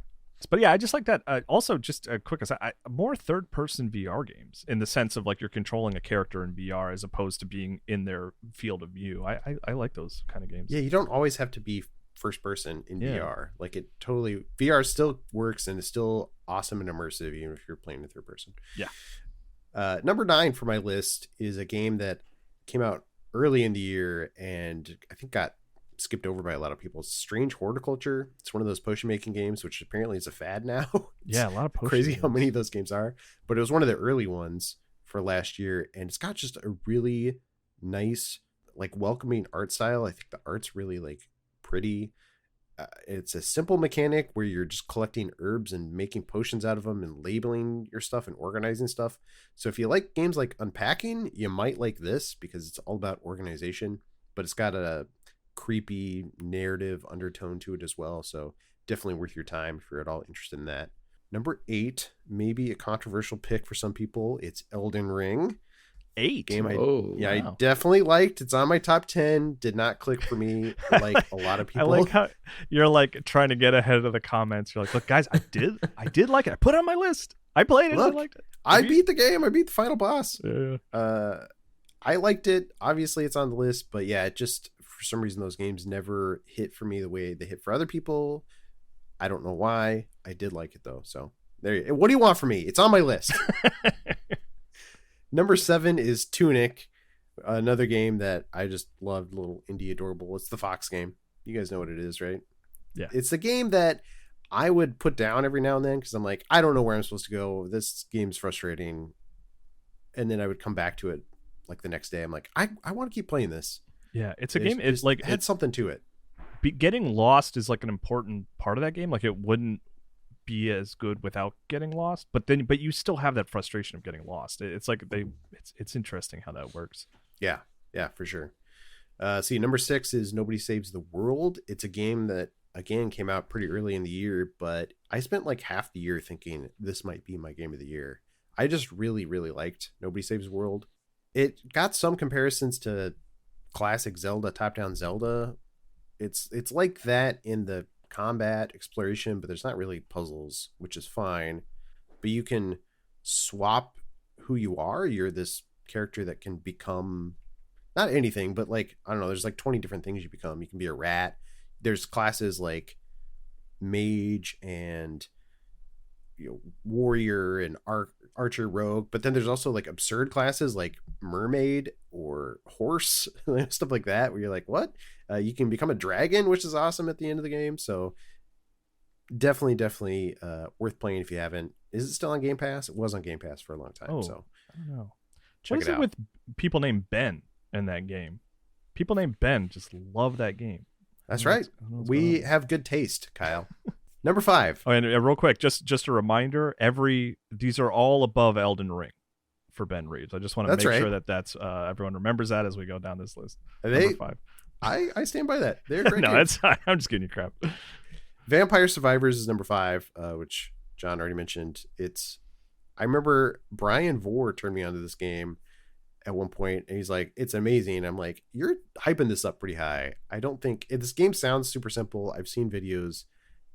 But yeah, I just like that. Also, just a quick aside, more third-person VR games in the sense of like you're controlling a character in VR as opposed to being in their field of view. I like those kind of games. Yeah, you don't always have to be first person in VR. Like it totally, VR still works and is still awesome and immersive even if you're playing in third person. Yeah. Number 9 for my list is a game that came out early in the year and I think got skipped over by a lot of people. Strange Horticulture. It's one of those potion making games, which apparently is a fad now. Yeah, a lot of potion crazy games. How many of those games are, but it was one of the early ones for last year, and it's got just a really nice, like welcoming art style. I think the art's really like pretty. It's a simple mechanic where you're just collecting herbs and making potions out of them and labeling your stuff and organizing stuff. So if you like games like Unpacking, you might like this because it's all about organization, but it's got a creepy narrative undertone to it as well. So definitely worth your time if you're at all interested in that. Number 8, maybe a controversial pick for some people. It's Elden Ring. 8 game wow. I definitely liked. It's on my top 10. Did not click for me like a lot of people. I like how you're like trying to get ahead of the comments. You're like, look, guys, I did like it. I put it on my list. I played it. Look, I liked it. I beat the game. I beat the final boss. Yeah. I liked it. Obviously, it's on the list, but yeah, it just for some reason those games never hit for me the way they hit for other people. I don't know why. I did like it though. So there you go. What do you want from me? It's on my list. Number 7 is Tunic, another game that I just loved, little indie adorable. It's the Fox game. You guys know what it is, right? Yeah. It's the game that I would put down every now and then because I'm like, I don't know where I'm supposed to go. This game's frustrating. And then I would come back to it like the next day. I'm like, I want to keep playing this. Yeah, it's a game. It's like it had something to it. Getting lost is like an important part of that game. Like it wouldn't be as good without getting lost, but you still have that frustration of getting lost. It's like it's interesting how that works. Yeah, for sure. See, number 6 is Nobody Saves the World. It's a game that again came out pretty early in the year, but I spent like half the year thinking this might be my game of the year. I just really liked Nobody Saves the World. It got some comparisons to classic Zelda, top-down Zelda. It's like that in the combat exploration, but there's not really puzzles, which is fine. But you can swap who you are. You're this character that can become not anything, but like, I don't know, there's like 20 different things you become. You can be a rat. There's classes like mage and warrior and archer, rogue, but then there's also like absurd classes like mermaid or horse, stuff like that, where you're like, what? You can become a dragon, which is awesome at the end of the game. So definitely worth playing if you haven't. Is it still on Game Pass? It was on Game Pass for a long time. So I don't know. Check what is it out. With people named Ben in that game? People named Ben just love that game. That's right. We have good taste, Kyle. Number 5. Oh, and real quick, just a reminder: these are all above Elden Ring for Ben Reeves. I just want to make sure that's everyone remembers that as we go down this list. Number 5. I stand by that. They're great. No, I'm just giving you crap. Vampire Survivors is number 5, which John already mentioned. I remember Brian Vore turned me onto this game at one point, and he's like, it's amazing. I'm like, you're hyping this up pretty high. I don't think this game sounds super simple. I've seen videos.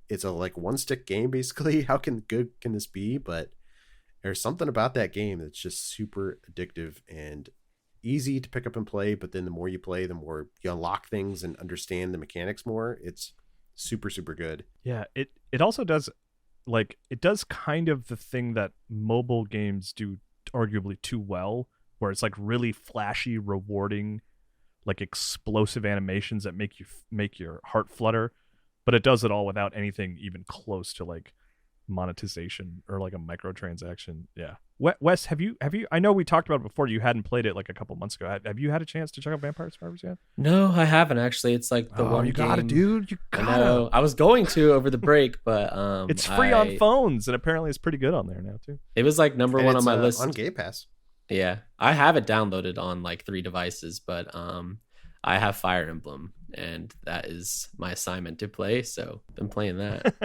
It's a like one stick game basically. How good can this be? But there's something about that game that's just super addictive and easy to pick up and play. But then the more you play, the more you unlock things and understand the mechanics more. It's super good. Yeah, it also does kind of the thing that mobile games do arguably too well, where it's like really flashy, rewarding, like explosive animations that make your heart flutter. But it does it all without anything even close to like monetization or like a microtransaction. Yeah. Wes, have you? I know we talked about it before. You hadn't played it like a couple months ago. Have you had a chance to check out Vampire Survivors yet? No, I haven't actually. It's like the one. You gotta, dude. You gotta. I know. I was going to over the break, but it's free on phones, and apparently it's pretty good on there now too. It was like number 1 on my list on Game Pass. Yeah, I have it downloaded on like 3 devices, but I have Fire Emblem, and that is my assignment to play. So I've been playing that.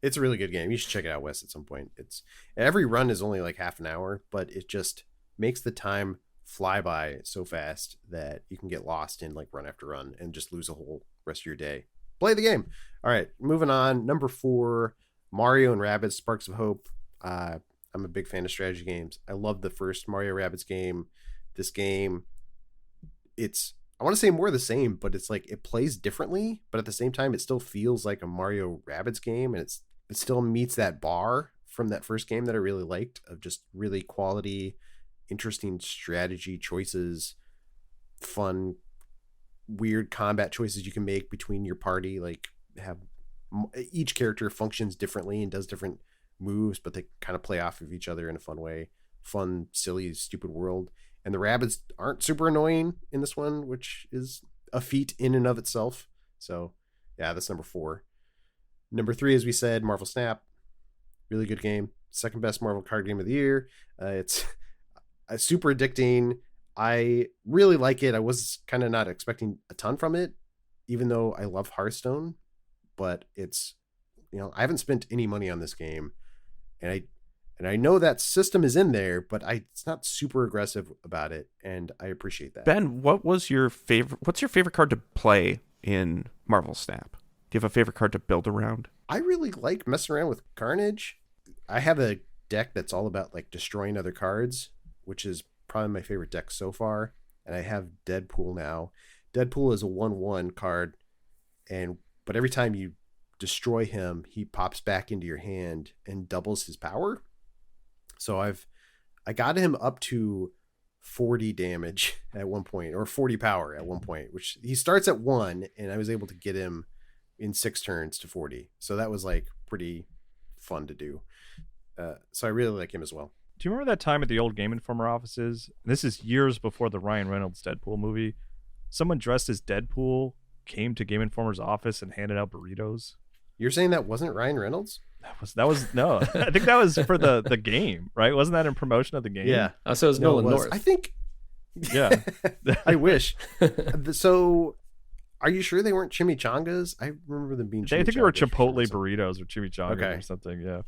It's a really good game. You should check it out, Wes, at some point. Every run is only like half an hour, but it just makes the time fly by so fast that you can get lost in like run after run and just lose a whole rest of your day. Play the game. All right, moving on. Number 4, Mario and Rabbids Sparks of Hope. I'm a big fan of strategy games. I love the first Mario Rabbids game. This game, I want to say more of the same, but it's like it plays differently, but at the same time, it still feels like a Mario Rabbids game, and it still meets that bar from that first game that I really liked of just really quality, interesting strategy choices, fun, weird combat choices you can make between your party. Like each character functions differently and does different moves, but they kind of play off of each other in a fun way. Fun, silly, stupid world. And the rabbits aren't super annoying in this one, which is a feat in and of itself. So Yeah, that's number 4. Number 3, as we said, Marvel Snap. Really good game. Second best Marvel card game of the year. It's super addicting. I really like it. I was kind of not expecting a ton from it, even though I love Hearthstone. But it's, I haven't spent any money on this game, and I know that system is in there, but it's not super aggressive about it, and I appreciate that. Ben, what's your favorite card to play in Marvel Snap? Do you have a favorite card to build around? I really like messing around with Carnage. I have a deck that's all about like destroying other cards, which is probably my favorite deck so far. And I have Deadpool now. Deadpool is a 1/1 card, but every time you destroy him, he pops back into your hand and doubles his power. So I got him up to 40 damage at one point, or 40 power at one point, which he starts at 1, and I was able to get him in 6 turns to 40. So that was like pretty fun to do. So I really like him as well. Do you remember that time at the old Game Informer offices? This is years before the Ryan Reynolds Deadpool movie. Someone dressed as Deadpool came to Game Informer's office and handed out burritos. You're saying that wasn't Ryan Reynolds? That was no. I think that was for the game, right? Wasn't that in promotion of the game? Yeah. So it was Nolan North. I think. Yeah. I wish. So, are you sure they weren't chimichangas? I remember them being. I think they were Chipotle burritos or chimichangas or something. Yeah.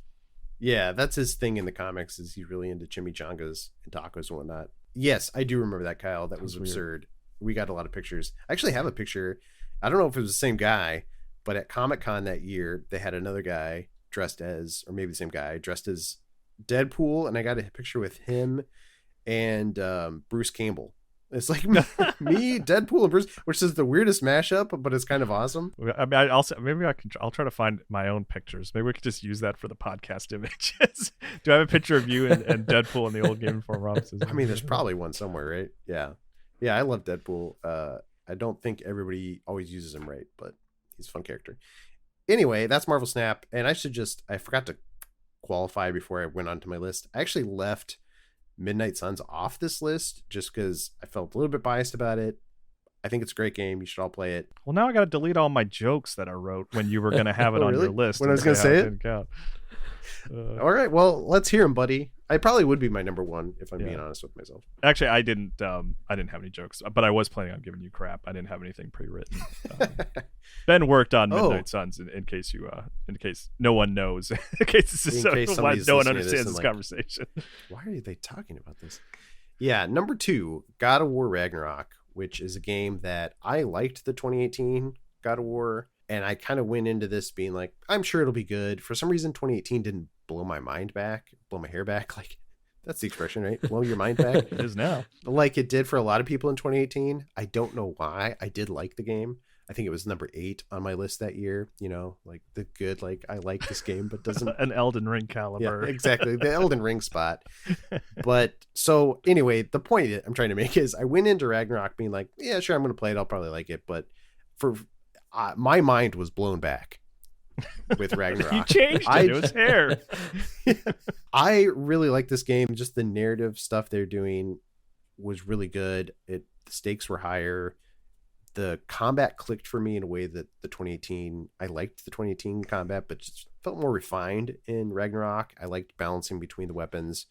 Yeah, that's his thing in the comics. Is he's really into chimichangas and tacos and whatnot. Yes, I do remember that, Kyle. That was absurd. We got a lot of pictures. I actually have a picture. I don't know if it was the same guy, but at Comic-Con that year, they had another guy dressed as, or maybe the same guy, dressed as Deadpool, and I got a picture with him and Bruce Campbell. It's like me, Deadpool, and Bruce, which is the weirdest mashup, but it's kind of awesome. I mean, I'll try to find my own pictures. Maybe we could just use that for the podcast images. Do I have a picture of you and Deadpool in the old Game Informer offices? I mean, there's probably one somewhere, right? Yeah, I love Deadpool. I don't think everybody always uses him right, but he's a fun character. Anyway, that's Marvel Snap, and I forgot to qualify before I went on to my list. I actually left Midnight Suns off this list just because I felt a little bit biased about it. I think it's a great game. You should all play it. Well, now I got to delete all my jokes that I wrote when you were going to have it on really? your list. When I was going to say it? All right, well, let's hear him, buddy. I probably would be my number 1 if I'm being honest with myself. Actually, I didn't have any jokes, but I was planning on giving you crap. I didn't have anything pre-written. Ben worked on Midnight Suns in case no one knows, in case this is no one understands this conversation. Why are they talking about this? Yeah, number 2, God of War Ragnarok, which is a game that I liked the 2018 God of War, and I kind of went into this being like, I'm sure it'll be good. For some reason, 2018 didn't blow my hair back. Like, that's the expression, right? Blow your mind back. It is now. Like it did for a lot of people in 2018. I don't know why. I did like the game. I think it was number 8 on my list that year. Like the good, like I like this game, but doesn't an Elden Ring caliber. Yeah, exactly. The Elden Ring spot. But so anyway, the point I'm trying to make is I went into Ragnarok being like, yeah, sure, I'm going to play it. I'll probably like it. But for my mind was blown back with Ragnarok. You changed it. It was hair. I really like this game. Just the narrative stuff they're doing was really good. The stakes were higher. The combat clicked for me in a way that I liked the 2018 combat, but just felt more refined in Ragnarok. I liked balancing between the weapons,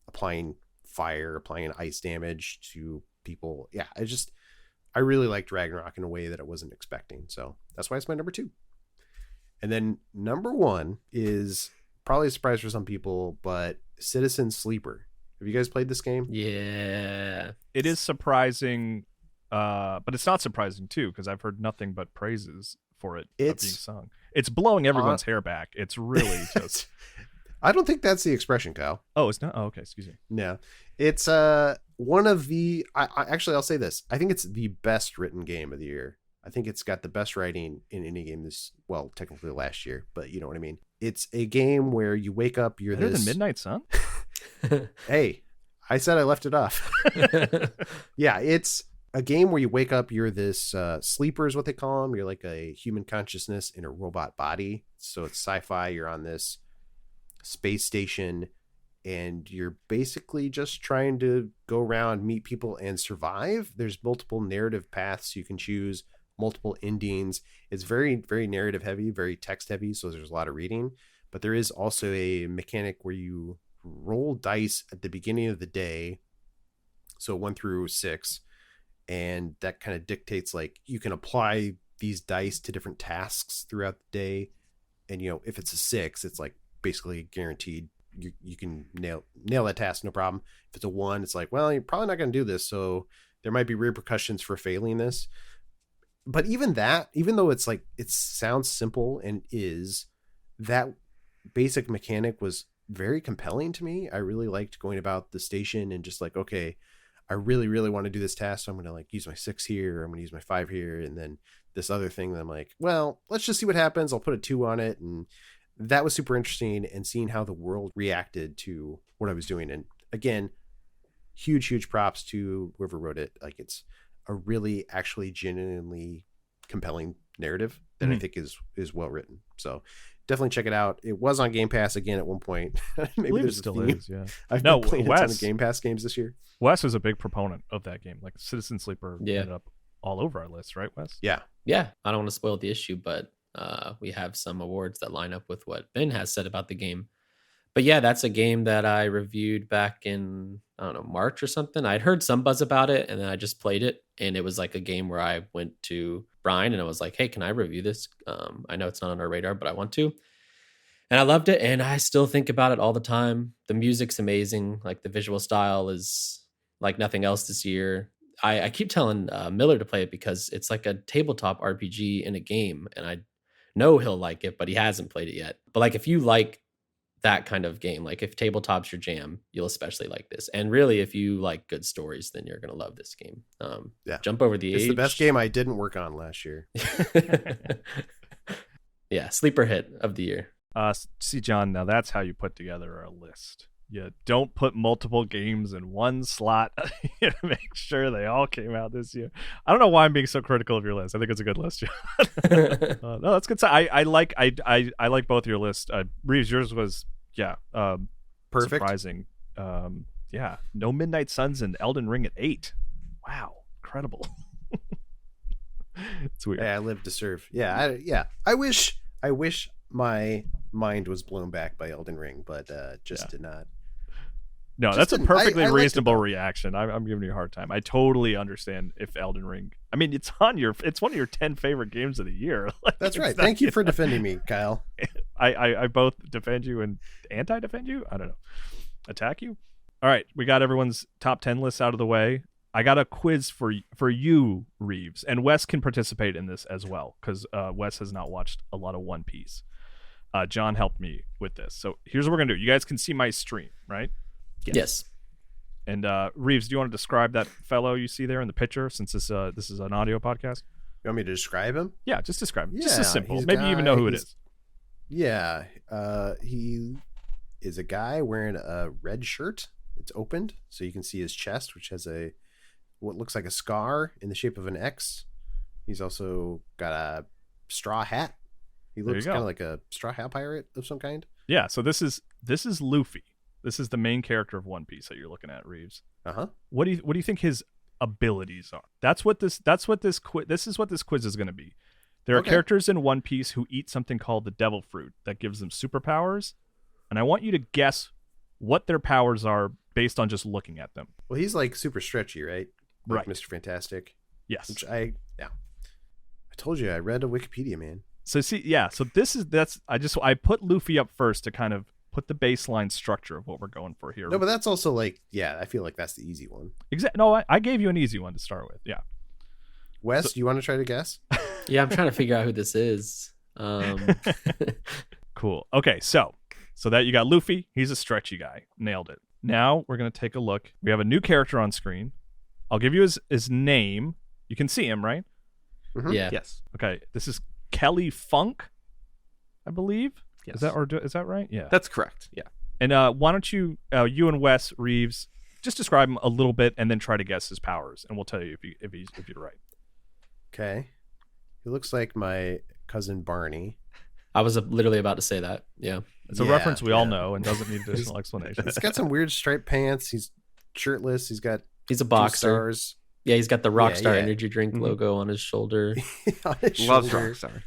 applying fire, applying ice damage to people. Yeah, I really liked Ragnarok in a way that I wasn't expecting. So that's why it's my number 2. And then number 1 is probably a surprise for some people, but Citizen Sleeper. Have you guys played this game? Yeah. It is surprising, but it's not surprising too, because I've heard nothing but praises for it being sung. It's blowing everyone's hair back. It's really just... I don't think that's the expression, Kyle. Oh, it's not? Oh, okay, excuse me. No. It's one of the... Actually, I'll say this. I think it's the best written game of the year. I think it's got the best writing in any game technically last year, but you know what I mean. It's a game where you wake up, you're better than Midnight Sun? Hey, I said I left it off. Yeah, it's a game where you wake up, you're this sleeper is what they call them. You're like a human consciousness in a robot body. So it's sci-fi. You're on this space station and you're basically just trying to go around, meet people, and survive. There's multiple narrative paths you can choose. multiple endings. It's very, very narrative heavy, very text heavy. So there's a lot of reading, but there is also a mechanic where you roll dice at the beginning of the day. So 1 through 6. And that kind of dictates, like, you can apply these dice to different tasks throughout the day. And, you know, if it's a 6, it's like basically guaranteed you can nail that task, no problem. If it's a 1, it's like, well, you're probably not going to do this, so there might be repercussions for failing this. But even though it's like, it sounds simple and is, that basic mechanic was very compelling to me. I really liked going about the station and just like, okay, I really, really want to do this task, so I'm going to like use my 6 here, or I'm going to use my 5 here, and then this other thing that I'm like, well, let's just see what happens. I'll put a 2 on it. And that was super interesting, and seeing how the world reacted to what I was doing. And again, huge props to whoever wrote it. Like, it's a really actually genuinely compelling narrative that I think is well written. So definitely check it out. It was on Game Pass again at one point. Maybe it still is. Yeah. I've been playing a ton of Game Pass games this year. Wes was a big proponent of that game. Like, Citizen Sleeper ended up all over our list, right, Wes? Yeah. I don't want to spoil the issue, but we have some awards that line up with what Ben has said about the game. But yeah, that's a game that I reviewed back in, I don't know, March or something. I'd heard some buzz about it, and then I just played it. And it was like a game where I went to Brian and I was like, hey, can I review this? I know it's not on our radar, but I want to. And I loved it, and I still think about it all the time. The music's amazing. Like, the visual style is like nothing else this year. I keep telling Miller to play it because it's like a tabletop RPG in a game, and I know he'll like it, but he hasn't played it yet. But like, if you like that kind of game, like if tabletop's your jam, you'll especially like this. And really, if you like good stories, then you're gonna love this game. Jump over the age. It's the best game I didn't work on last year. Yeah, sleeper hit of the year. See, John, now that's how you put together a list. You don't put multiple games in one slot. You make sure they all came out this year. I don't know why I'm being so critical of your list. I think it's a good list. No, that's good. I like both your lists. Reeves, yours was perfect, surprising. No Midnight Suns and Elden Ring at 8. Wow, incredible. It's weird. Yeah, I live to serve. I wish my mind was blown back by Elden Ring, but did not. No, that's a perfectly reasonable reaction. I'm giving you a hard time. I totally understand if Elden Ring. I mean, it's one of your 10 favorite games of the year. Like, that's right. Thank you for defending me, Kyle. I both defend you and anti-defend you. I don't know. Attack you. All right, we got everyone's top 10 lists out of the way. I got a quiz for you, Reeves, and Wes can participate in this as well because Wes has not watched a lot of One Piece. John helped me with this, so here's what we're gonna do. You guys can see my stream, right? Yes. And Reeves, do you want to describe that fellow you see there in the picture, since this is an audio podcast? You want me to describe him? Yeah, just describe him. Yeah, just as simple. Maybe you even know who it is. Yeah, he is a guy wearing a red shirt. It's opened, so you can see his chest, which has what looks like a scar in the shape of an X. He's also got a straw hat. He looks kind of like a straw hat pirate of some kind. Yeah, so this is Luffy. This is the main character of One Piece that you're looking at, Reeves. Uh-huh. What do you think his abilities are? This is what this quiz is going to be. There are characters in One Piece who eat something called the devil fruit that gives them superpowers, and I want you to guess what their powers are based on just looking at them. Well, he's like super stretchy, right? Like right. Mr. Fantastic. Yes. Which I told you I read a Wikipedia, man. So I put Luffy up first to kind of put the baseline structure of what we're going for here. No, but that's also like, I feel like that's the easy one. No, I gave you an easy one to start with. Yeah. Wes, do you want to try to guess? Yeah, I'm trying to figure out who this is. Cool. Okay, so that you got Luffy. He's a stretchy guy. Nailed it. Now we're going to take a look. We have a new character on screen. I'll give you his name. You can see him, right? Mm-hmm. Yeah. Yes. Okay. This is Kelly Funk, I believe. Yes. Is that right? Yeah. That's correct. Yeah. And why don't you and Wes Reeves just describe him a little bit and then try to guess his powers, and we'll tell you if you're right. Okay. He looks like my cousin Barney. I was literally about to say that. Yeah. It's a reference we all know and doesn't need additional explanation. He's got some weird striped pants. He's shirtless. He's a boxer. Stars. Yeah, he's got the Rockstar energy drink logo on his shoulder. On his Loves shoulder. Rockstar.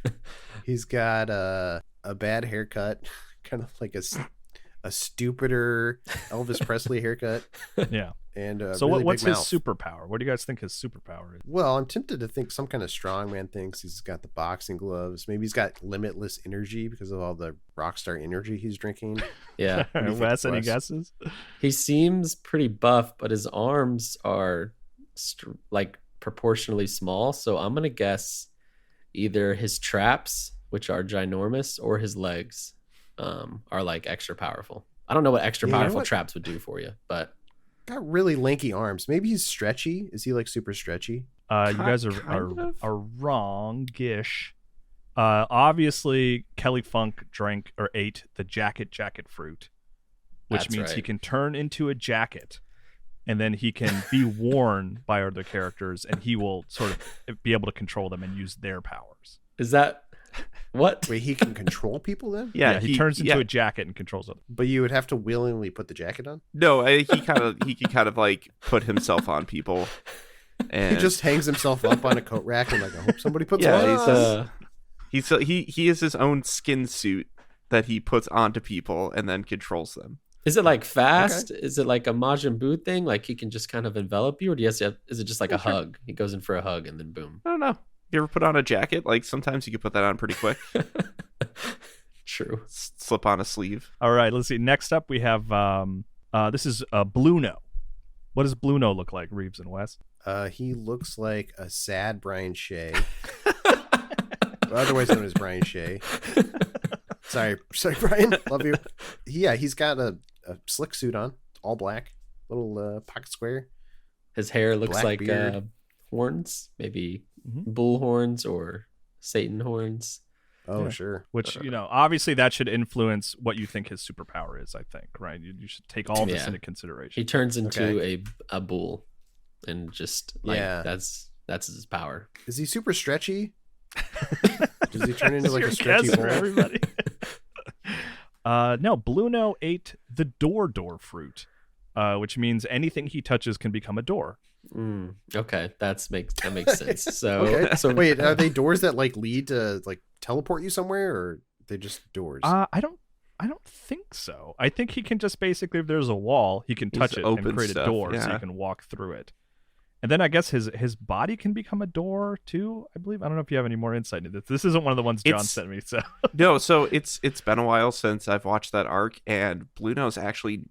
He's got a bad haircut, kind of like a stupider Elvis Presley haircut. Yeah. And so really what's big his mouth. superpower? What do you guys think his superpower is? Well, I'm tempted to think some kind of strongman thinks he's got the boxing gloves. Maybe he's got limitless energy because of all the Rockstar energy he's drinking. Yeah. Wes, any guesses? He seems pretty buff, but his arms are like proportionally small. So I'm going to guess either his traps, which are ginormous, or his legs are like extra powerful. I don't know what extra powerful traps would do for you, but got really lanky arms. Maybe he's stretchy. Is he like super stretchy? You guys are wrong-ish. Obviously, Kelly Funk drank or ate the jacket fruit, which means he can turn into a jacket, and then he can be worn by other characters, and he will sort of be able to control them and use their powers. Is that what? Wait, he can control people then? Yeah, he turns into a jacket and controls them. But you would have to willingly put the jacket on? No, he can kind of like put himself on people. And he just hangs himself up on a coat rack and like, I hope somebody puts one on. He is his own skin suit that he puts onto people and then controls them. Is it like fast? Okay. Is it like a Majin Buu thing? Like he can just kind of envelop you, or is it just like a hug? He goes in for a hug and then boom. I don't know. You ever put on a jacket? Like sometimes you can put that on pretty quick. True. Slip on a sleeve. All right, let's see. Next up we have this is Bluno. What does Bluno look like, Reeves and Wes? He looks like a sad Brian Shea. Otherwise known as Brian Shea. Sorry, Brian. Love you. He's got a slick suit on, all black, little pocket square. His hair looks black like horns, maybe bull horns or Satan horns. Oh, sure. Which, obviously that should influence what you think his superpower is, I think, right? You should take all this into consideration. He turns into a bull and just that's his power. Is he super stretchy? Does he turn into like a stretchy bull? Everybody. No, Bluno ate the door fruit, which means anything he touches can become a door. Okay, that makes sense. So, so wait, are they doors that like lead to like teleport you somewhere, or are they just doors? I don't think so. I think he can just basically, if there's a wall, he can touch it and create a door, so you can walk through it. And then I guess his body can become a door too, I believe. I don't know if you have any more insight into this. This isn't one of the ones John sent me. So no, so it's been a while since I've watched that arc, and Bluno's actually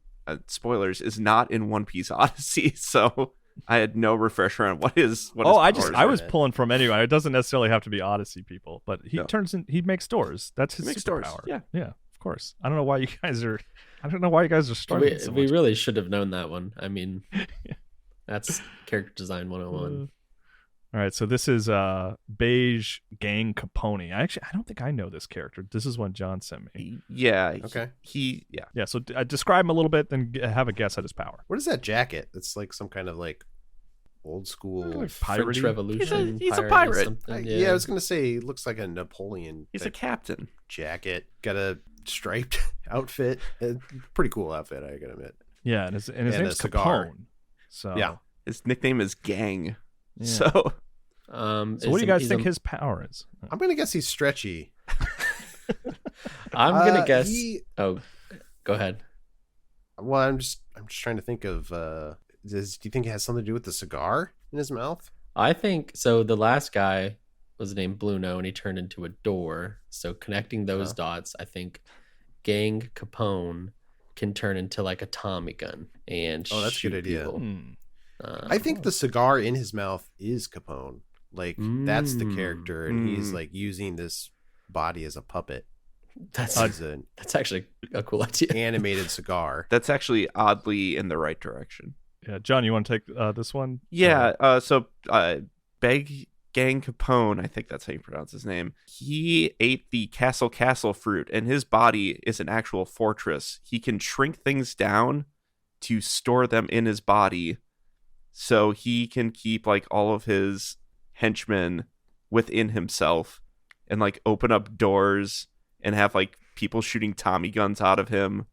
spoilers is not in One Piece Odyssey, so I had no refresher on what his. I was pulling from anyway. It doesn't necessarily have to be Odyssey people, but he makes doors. That's his superpower. Yeah, of course. I don't know why you guys are struggling. We really should have known that one. I mean. That's character design 101. All right, so this is Beige Gang Capone. I don't think I know this character. This is one John sent me. Yeah. Okay. Yeah. So describe him a little bit, then have a guess at his power. What is that jacket? It's like some kind of like old school like French Revolution. He's a pirate. Yeah, I was gonna say he looks like a Napoleon. He's a captain. Jacket, got a striped outfit. Pretty cool outfit, I gotta admit. Yeah, and his name's Capone. So yeah, his nickname is Gang. Yeah. So what do you guys think his power is? I'm gonna guess he's stretchy. I'm gonna guess. Go ahead. Well, I'm just trying to think of. Do you think it has something to do with the cigar in his mouth? I think so. The last guy was named Bluno, and he turned into a door. So connecting those dots, I think Gang Capone can turn into like a Tommy gun and that's a good idea. People. I think the cigar in his mouth is Capone. Like that's the character, and he's like using this body as a puppet. That's actually a cool idea. Animated cigar. That's actually oddly in the right direction. Yeah, John, you want to take this one? Yeah. So Beg Gang Capone, I think that's how you pronounce his name. He ate the castle fruit, and his body is an actual fortress. He can shrink things down to store them in his body, so he can keep like all of his henchmen within himself, and like open up doors and have like people shooting Tommy guns out of him.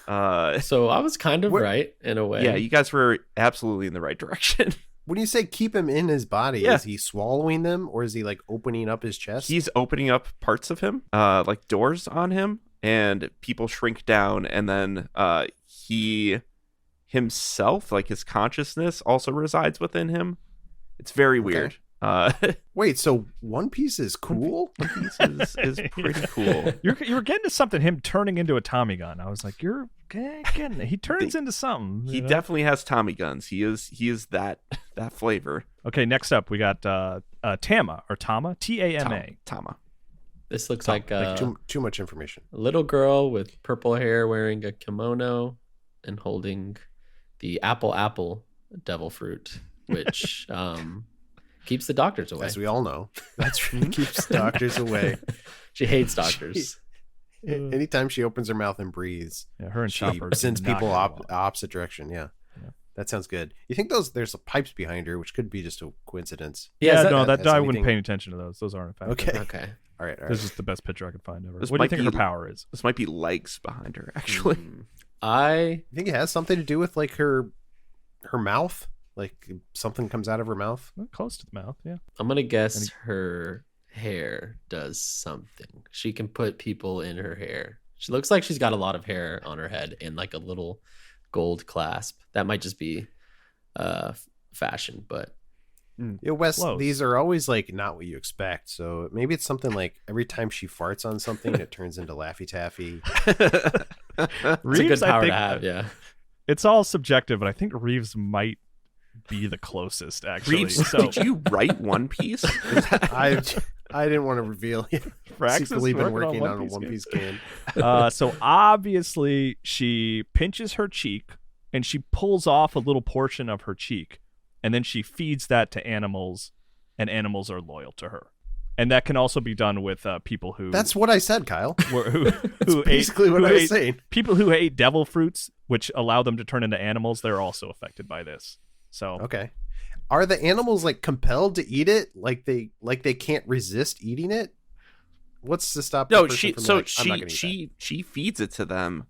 So I was kind of right in a way. Yeah, you guys were absolutely in the right direction. When you say keep him in his body, is he swallowing them or is he like opening up his chest? He's opening up parts of him, like doors on him, and people shrink down, and then he himself, like his consciousness, also resides within him. It's very weird. Wait, so One Piece is cool? One Piece is pretty cool. You were getting to something, him turning into a Tommy gun. I was like, you're getting it. He turns into something. He definitely has Tommy guns. He is that flavor. Okay, next up we got Tama or Tama, Tama. Tama. This looks like too much information. A little girl with purple hair wearing a kimono and holding the apple devil fruit, which keeps the doctors away. As we all know, that's really keeps doctors away. She hates doctors. Anytime she opens her mouth and breathes, her and she Chopper sends people opposite direction. Yeah, that sounds good. You think there's pipes behind her, which could be just a coincidence? Yeah, I wouldn't pay attention to those. Those aren't a fact. Okay. All right. This is the best picture I could find ever. What do you think her power is? This might be legs behind her, actually. I think it has something to do with like her mouth. Like something comes out of her mouth. Close to the mouth, yeah. I'm gonna guess her hair does something. She can put people in her hair. She looks like she's got a lot of hair on her head and like a little gold clasp. That might just be fashion, but yeah, Wes, these are always like not what you expect. So maybe it's something like every time she farts on something, it turns into Laffy Taffy. Reeves, it's a good power to have. Yeah, it's all subjective, but I think Reeves might be the closest. Actually, Reeves, did you write One Piece? I didn't want to reveal. Secretly been working on a One Piece game. So obviously, she pinches her cheek and she pulls off a little portion of her cheek. And then she feeds that to animals, and animals are loyal to her. And that can also be done with people who... That's what I said, Kyle. Who basically what I was saying. People who ate devil fruits, which allow them to turn into animals, they're also affected by this. So okay. Are the animals like compelled to eat it? Like they can't resist eating it? What's to stop? No, she feeds it to them.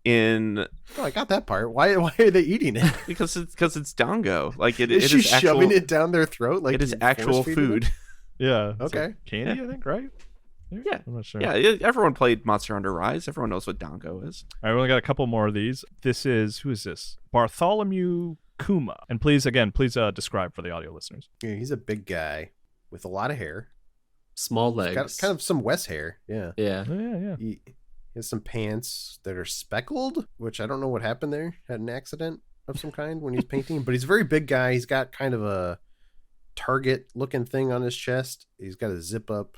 I got that part. Why are they eating it? because it's dango. Like it is she shoving it down their throat? Like it is actual food. Yeah. Okay. Like candy, I think, right? Yeah. I'm not sure. Yeah. Everyone played Monster Hunter Rise. Everyone knows what dango is. All right, we only got a couple more of these. Who is this? Bartholomew Kuma. And please describe for the audio listeners. Yeah, he's a big guy with a lot of hair, small legs, got kind of some Wes hair. Yeah. Yeah. He has some pants that are speckled, which I don't know what happened there. Had an accident of some kind when he's painting, but he's a very big guy. He's got kind of a target looking thing on his chest. He's got a zip up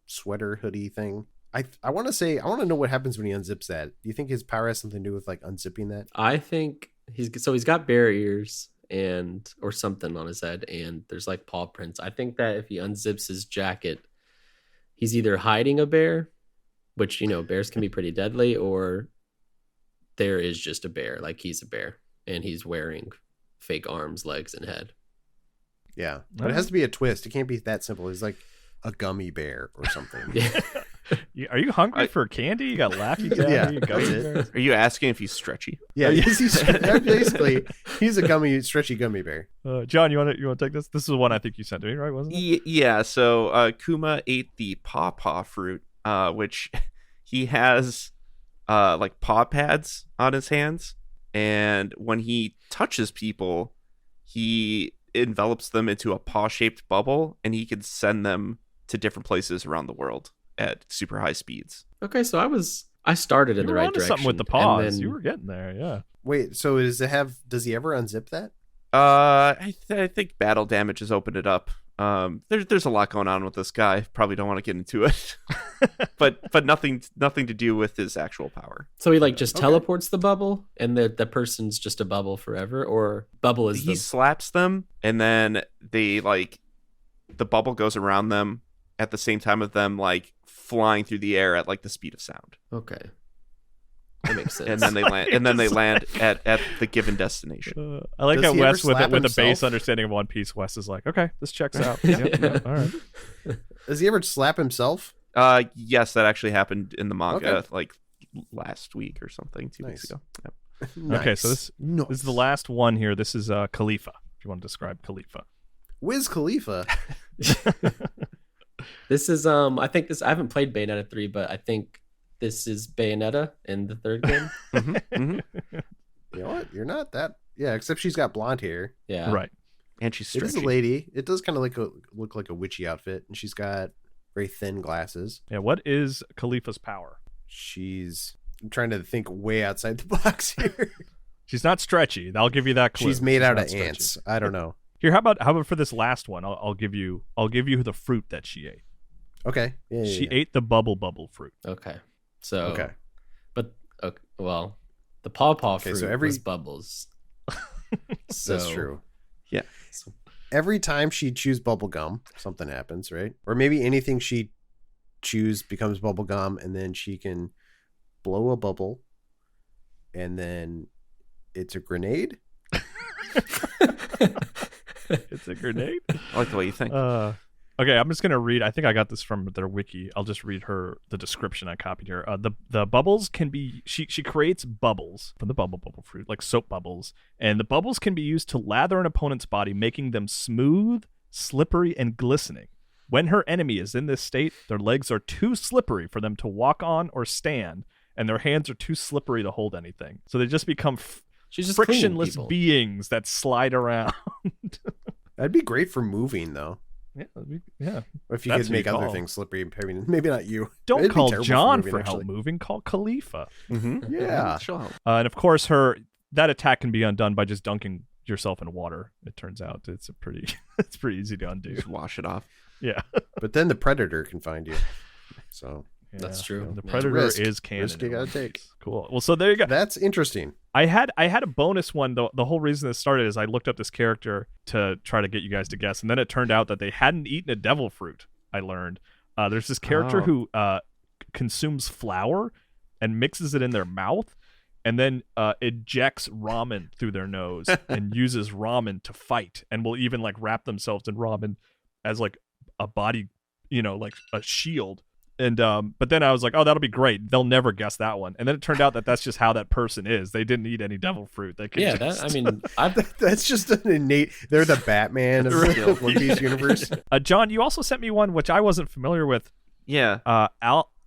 sweater hoodie thing. I want to know what happens when he unzips that. Do you think his power has something to do with like unzipping that? I think he's got bear ears or something on his head, and there's like paw prints. I think that if he unzips his jacket, he's either hiding a bear, which, bears can be pretty deadly, or there is just a bear, like he's a bear, and he's wearing fake arms, legs, and head. Yeah, but it has to be a twist. It can't be that simple. He's like a gummy bear or something. Yeah. Are you hungry for candy? You got Laffy Taffy, gummy bears? Are you asking if he's stretchy? Yeah, basically, he's a stretchy gummy bear. John, you want to take this? This is the one I think you sent to me, right? Wasn't it? Yeah. So Kuma ate the pawpaw fruit, which he has like paw pads on his hands, and when he touches people, he envelops them into a paw-shaped bubble, and he can send them to different places around the world at super high speeds. Okay, so I started in the right direction. Something with the paws. You were getting there, yeah. Wait, so does he ever unzip that? I think battle damage has opened it up. There's a lot going on with this guy. Probably don't want to get into it, but nothing to do with his actual power. So he just teleports the bubble, and the person's just a bubble forever, or bubble is he slaps them, and then they the bubble goes around them at the same time of them flying through the air at the speed of sound. Okay. That makes sense. And then they land. And then they land at the given destination. I like how Wes, with a base understanding of One Piece, Wes is like, okay, this checks out. Yep, all right. Does he ever slap himself? Yes, that actually happened in the manga, last week or something, 2 weeks ago. Yep. Nice. Okay, so this is the last one here. This is Khalifa. if you want to describe Khalifa. Wiz Khalifa. This is I think I haven't played Bayonetta 3, but I think this is Bayonetta in the third game. You know what? You're not that. Yeah, except she's got blonde hair. Yeah. Right. And she's stretchy. It is a lady. It does kind of look like a witchy outfit, and she's got very thin glasses. Yeah, what is Khalifa's power? I'm trying to think way outside the box here. She's not stretchy. I'll give you that clue. She's made out of not ants. I don't know. Here, how about for this last one? I'll give you the fruit that she ate. Okay. She ate the bubble fruit. Okay. So. Okay. But well, the pawpaw fruit so was bubbles. So, that's true. Yeah. So every time she chews bubble gum, something happens, right? Or maybe anything she chews becomes bubble gum, and then she can blow a bubble, and then it's a grenade. It's a grenade. I like the way you think. Okay, I'm just gonna read. I think I got this from their wiki. I'll just read the description I copied here. The bubbles can be she creates bubbles from the bubble fruit, like soap bubbles, and the bubbles can be used to lather an opponent's body, making them smooth, slippery, and glistening. When her enemy is in this state, their legs are too slippery for them to walk on or stand, and their hands are too slippery to hold anything. So they just become she's just frictionless beings that slide around. That'd be great for moving, though. Yeah. Or if you could make other things slippery, maybe not you. Don't It'd call John for for help moving. Call Khalifa. Mm-hmm. Yeah. She'll help. And of course, that attack can be undone by just dunking yourself in water. It turns out it's pretty easy to undo. Just wash it off. Yeah. But then the predator can find you. So that's true. The predator is canon. Risk you gotta take. Cool. Well, so there you go. That's interesting. I had a bonus one. The whole reason this started is I looked up this character to try to get you guys to guess, and then it turned out that they hadn't eaten a devil fruit. I learned there's this character who consumes flour and mixes it in their mouth, and then ejects ramen through their nose and uses ramen to fight, and will even like wrap themselves in ramen as like a body, like a shield. And but then I was like, oh, that'll be great. They'll never guess that one. And then it turned out that that's just how that person is. They didn't eat any devil fruit. They could that's just an innate. They're the Batman of the One Piece universe. John, you also sent me one which I wasn't familiar with. Yeah.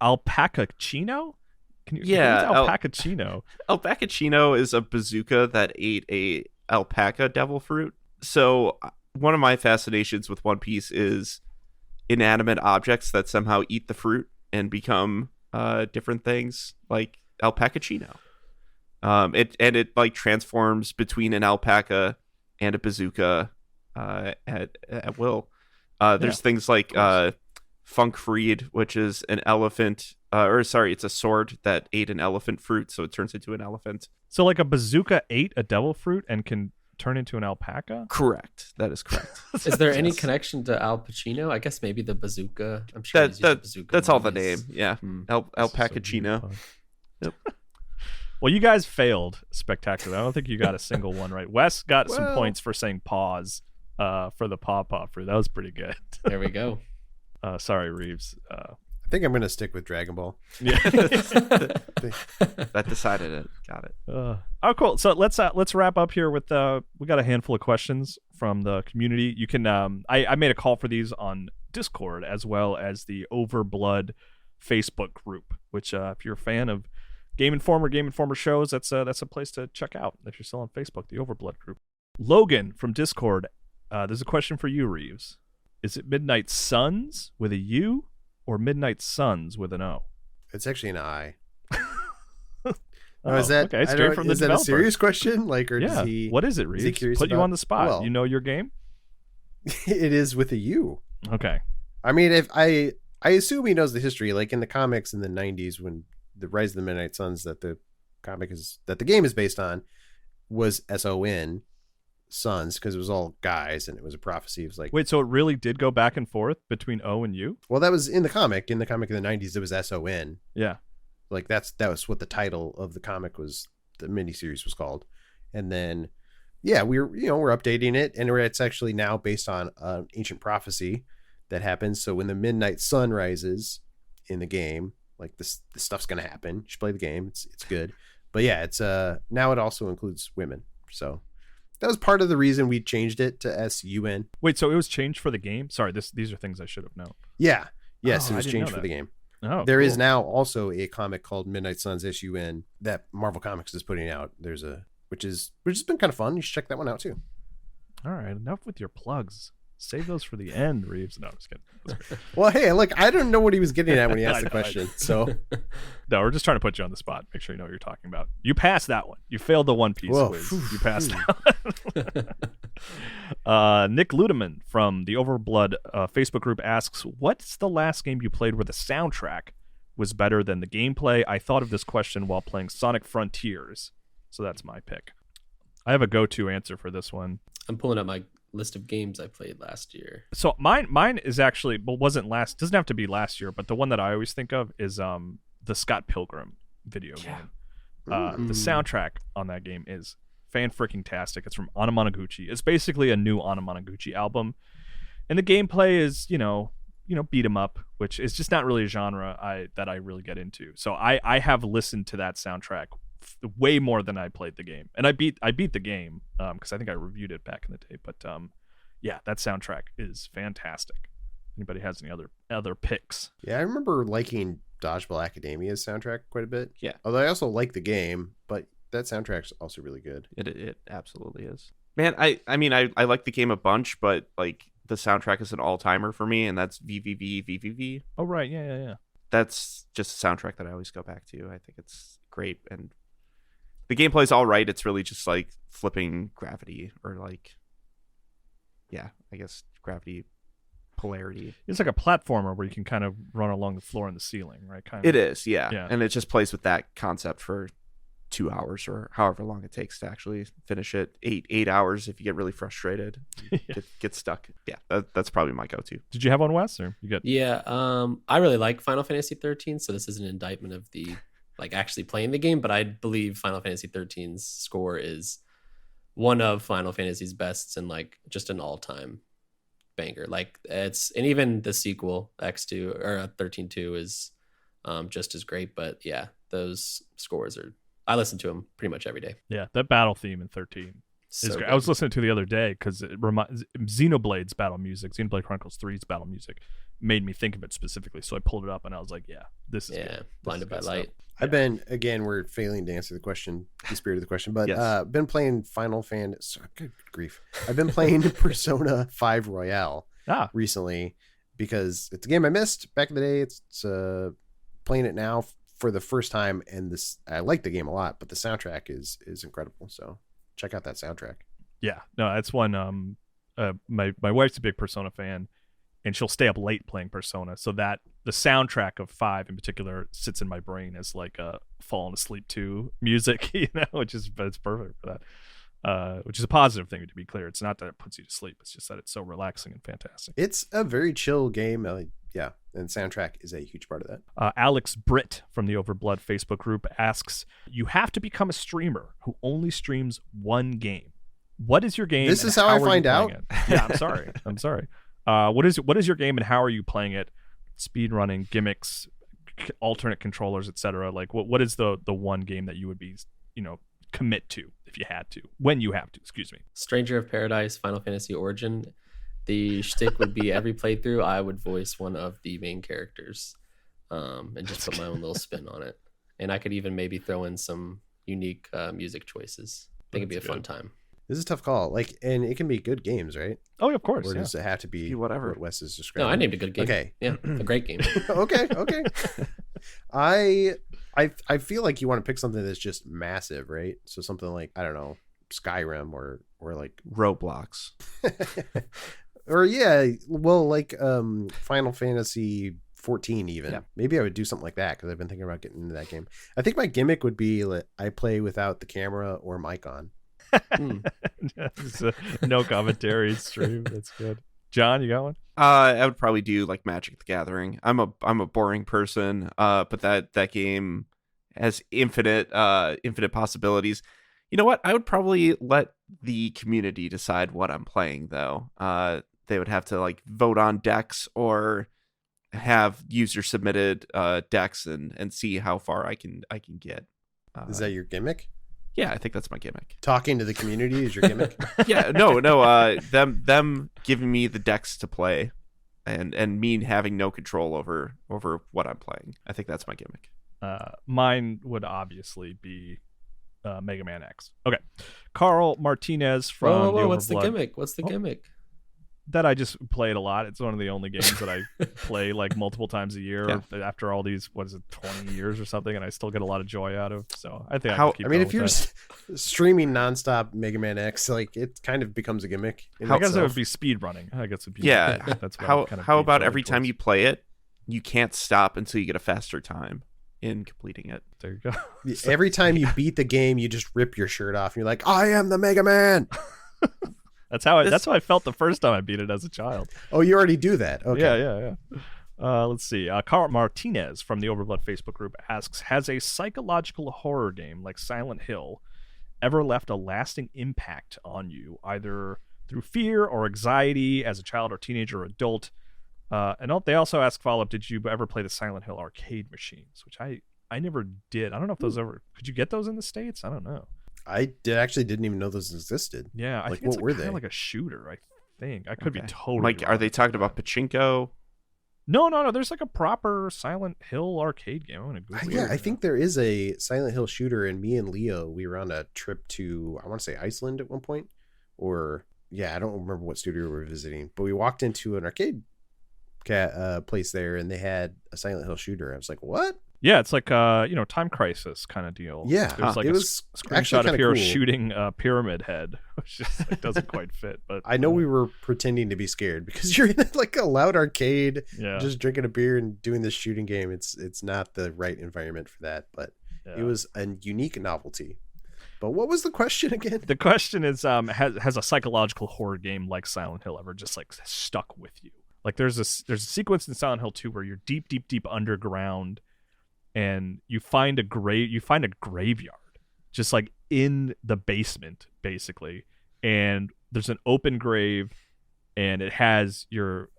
Alpaca Chino. Alpaca Chino. Alpaca Chino is a bazooka that ate a alpaca devil fruit. So one of my fascinations with One Piece is inanimate objects that somehow eat the fruit and become different things, like alpaca chino. It like transforms between an alpaca and a bazooka at will. There's things like Funk Freed, which is an elephant, it's a sword that ate an elephant fruit, so it turns into an elephant. So like a bazooka ate a devil fruit and can turn into an alpaca? Correct. That is correct. Is there any connection to Al Pacino? I guess maybe the bazooka. I'm sure bazooka that's all the name. Yeah. Alpaca Chino. Yep. Well, you guys failed spectacularly. I don't think you got a single one right. Wes got some points for saying pause for the pawpaw fruit. That was pretty good. There we go. Sorry, Reeves. I think I'm going to stick with Dragon Ball. Yeah. That decided it. Got it. Oh, cool. So let's wrap up here with we got a handful of questions from the community. You can I made a call for these on Discord as well as the Overblood Facebook group, which if you're a fan of Game Informer shows, that's a place to check out if you're still on Facebook, the Overblood group. Logan from Discord, there's a question for you, Reeves. Is it Midnight Suns with a U or Midnight Suns with an O? It's actually an I. Is that okay? Straight from the developer. Is that a serious question? Like, or yeah. does he? What is it, Reeves? Put you on the spot. Well, you know your game. It is with a U. Okay. I mean, if I assume he knows the history. Like in the comics in the '90s, when the Rise of the Midnight Suns that the game is based on was SON Sons, because it was all guys and it was a prophecy. It was like, wait, so it really did go back and forth between O and U? Well, that was in the comic. In the comic in the '90s, it was SON. Yeah. Like that was what the title of the comic was. The miniseries was called, and then we're updating it, and it's actually now based on an ancient prophecy that happens. So when the midnight sun rises in the game, like this stuff's gonna happen. You should play the game. It's good, but yeah, it's now it also includes women. So That was part of the reason we changed it to SUN. Wait, so it was changed for the game? Sorry, these are things I should have known. Yeah. Yes, it was changed for the game. Oh, there is now also a comic called Midnight Suns SUN that Marvel Comics is putting out. Which has been kind of fun. You should check that one out too. All right, enough with your plugs. Save those for the end, Reeves. No, I'm just kidding. Well, hey, look, I didn't know what he was getting at when he asked the question. So, no, we're just trying to put you on the spot. Make sure you know what you're talking about. You passed that one. You failed the One Piece quiz. You passed that one. Nick Ludeman from the Overblood Facebook group asks, "What's the last game you played where the soundtrack was better than the gameplay?" I thought of this question while playing Sonic Frontiers, so that's my pick. I have a go-to answer for this one. I'm pulling up my list of games I played last year. So mine is actually, well, wasn't last, doesn't have to be last year, but the one that I always think of is the Scott Pilgrim video game. The soundtrack on that game is fan-freaking-tastic. It's from Anamanaguchi. It's basically a new Anamanaguchi album, and the gameplay is beat 'em up, which is just not really a genre that I really get into. So I have listened to that soundtrack way more than I played the game, and I beat the game because I think I reviewed it back in the day. But yeah, that soundtrack is fantastic. Anybody has any other picks? Yeah, I remember liking Dodgeball Academia's soundtrack quite a bit. Yeah, although I also like the game, but that soundtrack's also really good. It absolutely is. Man, I mean I like the game a bunch, but like the soundtrack is an all-timer for me, and that's VVV. Oh right, yeah. That's just a soundtrack that I always go back to. I think it's great, and the gameplay's all right. It's really just like flipping gravity, or like, yeah, I guess gravity polarity. It's like a platformer where you can kind of run along the floor and the ceiling, right? Kind of. It is, yeah. And it just plays with that concept for 2 hours or however long it takes to actually finish it. 8 hours if you get really frustrated, get stuck. Yeah, that's probably my go-to. Did you have one, Wes? Or you got? Yeah, I really like Final Fantasy 13, so this is an indictment of the actually playing the game, but I believe Final Fantasy 13's score is one of Final Fantasy's bests and like just an all-time banger. Like and even the sequel X2 or 13.2 is just as great. But yeah, those scores I listen to them pretty much every day. Yeah, that battle theme in 13 is great. I was listening to the other day because it reminds Xenoblade's battle music, Xenoblade Chronicles 3's battle music, made me think of it specifically. So I pulled it up and I was like, yeah, this is good. Blinded by Light. I've been, again, we're failing to answer the question, the spirit of the question, but been playing Final Fantasy. Good grief. I've been playing Persona 5 Royale recently because it's a game I missed back in the day. It's playing it now for the first time, and I like the game a lot, but the soundtrack is incredible. So check out that soundtrack. Yeah, no, that's one. My wife's a big Persona fan, and she'll stay up late playing Persona, so that the soundtrack of 5 in particular sits in my brain as like a falling asleep to music, which is perfect for that. Which is a positive thing, to be clear. It's not that it puts you to sleep; it's just that it's so relaxing and fantastic. It's a very chill game. Yeah, and soundtrack is a huge part of that. Alex Britt from the Overblood Facebook group asks, "You have to become a streamer who only streams one game. What is your game? This is how I find out. Yeah, I'm sorry. What is your game and how are you playing it? Speed running, gimmicks, alternate controllers, etc. Like, what is the one game that you would be, commit to if you had to, when you have to? Excuse me. Stranger of Paradise, Final Fantasy Origin. The shtick would be every playthrough I would voice one of the main characters, and just put my own little spin on it. And I could even maybe throw in some unique music choices. I think it'd be a fun time. This is a tough call. And it can be good games, right? Oh, of course. Or does it have to be whatever what Wes is describing? No, I named a good game. Okay. Yeah, a great game. Okay. I feel like you want to pick something that's just massive, right? So something like, I don't know, Skyrim or like Roblox. Or like Final Fantasy 14 even. Yeah. Maybe I would do something like that because I've been thinking about getting into that game. I think my gimmick would be I play without the camera or mic on. No commentary stream. That's good. John, you got one? I would probably do like Magic the Gathering. I'm a boring person, but that game has infinite possibilities. You know what? I would probably let the community decide what I'm playing, though. They would have to like vote on decks or have user submitted decks and see how far I can get. Is that your gimmick? Yeah, I think that's my gimmick. Talking to the community is your gimmick? Yeah, no. Them giving me the decks to play, and me having no control over what I'm playing. I think that's my gimmick. Mine would obviously be Mega Man X. Okay, Carl Martinez from. Whoa, what's the gimmick? What's the gimmick? That I just play it a lot. It's one of the only games that I play like multiple times a year after all these, 20 years or something, and I still get a lot of joy out of. So I think if you're streaming nonstop Mega Man X, like it kind of becomes a gimmick. I guess it would be speed running. I guess it'd be that's how about every time you play it, you can't stop until you get a faster time in completing it. There you go. Every time you beat the game, you just rip your shirt off and you're like, I am the Mega Man. That's how I felt the first time I beat it as a child. Oh, you already do that. Okay. Yeah. Let's see. Carl Martinez from the Overblood Facebook group asks, has a psychological horror game like Silent Hill ever left a lasting impact on you, either through fear or anxiety as a child or teenager or adult? And they also ask follow-up, did you ever play the Silent Hill arcade machines? Which I never did. I don't know if those ever... Could you get those in the States? I don't know. I actually didn't even know those existed. Yeah, I think it's kind of like a shooter, I think. I could be totally Like, wrong. Are they talking about pachinko? No. There's like a proper Silent Hill arcade game. I'm gonna Google it. I think there is a Silent Hill shooter, and me and Leo, we were on a trip to, I want to say Iceland at one point. Or, I don't remember what studio we were visiting. But we walked into an arcade place there, and they had a Silent Hill shooter. I was like, what? Yeah, it's like Time Crisis kind of deal. Yeah, there's like it was a screenshot of Hero cool. shooting a pyramid head, which just doesn't quite fit. But I know we were pretending to be scared because you're in like a loud arcade, yeah, just drinking a beer and doing this shooting game. It's not the right environment for that, but it was a unique novelty. But what was the question again? The question is, has a psychological horror game like Silent Hill ever just like stuck with you? Like there's a sequence in Silent Hill 2 where you're deep underground. And you find a graveyard just like in the basement, basically. And there's an open grave, and it has your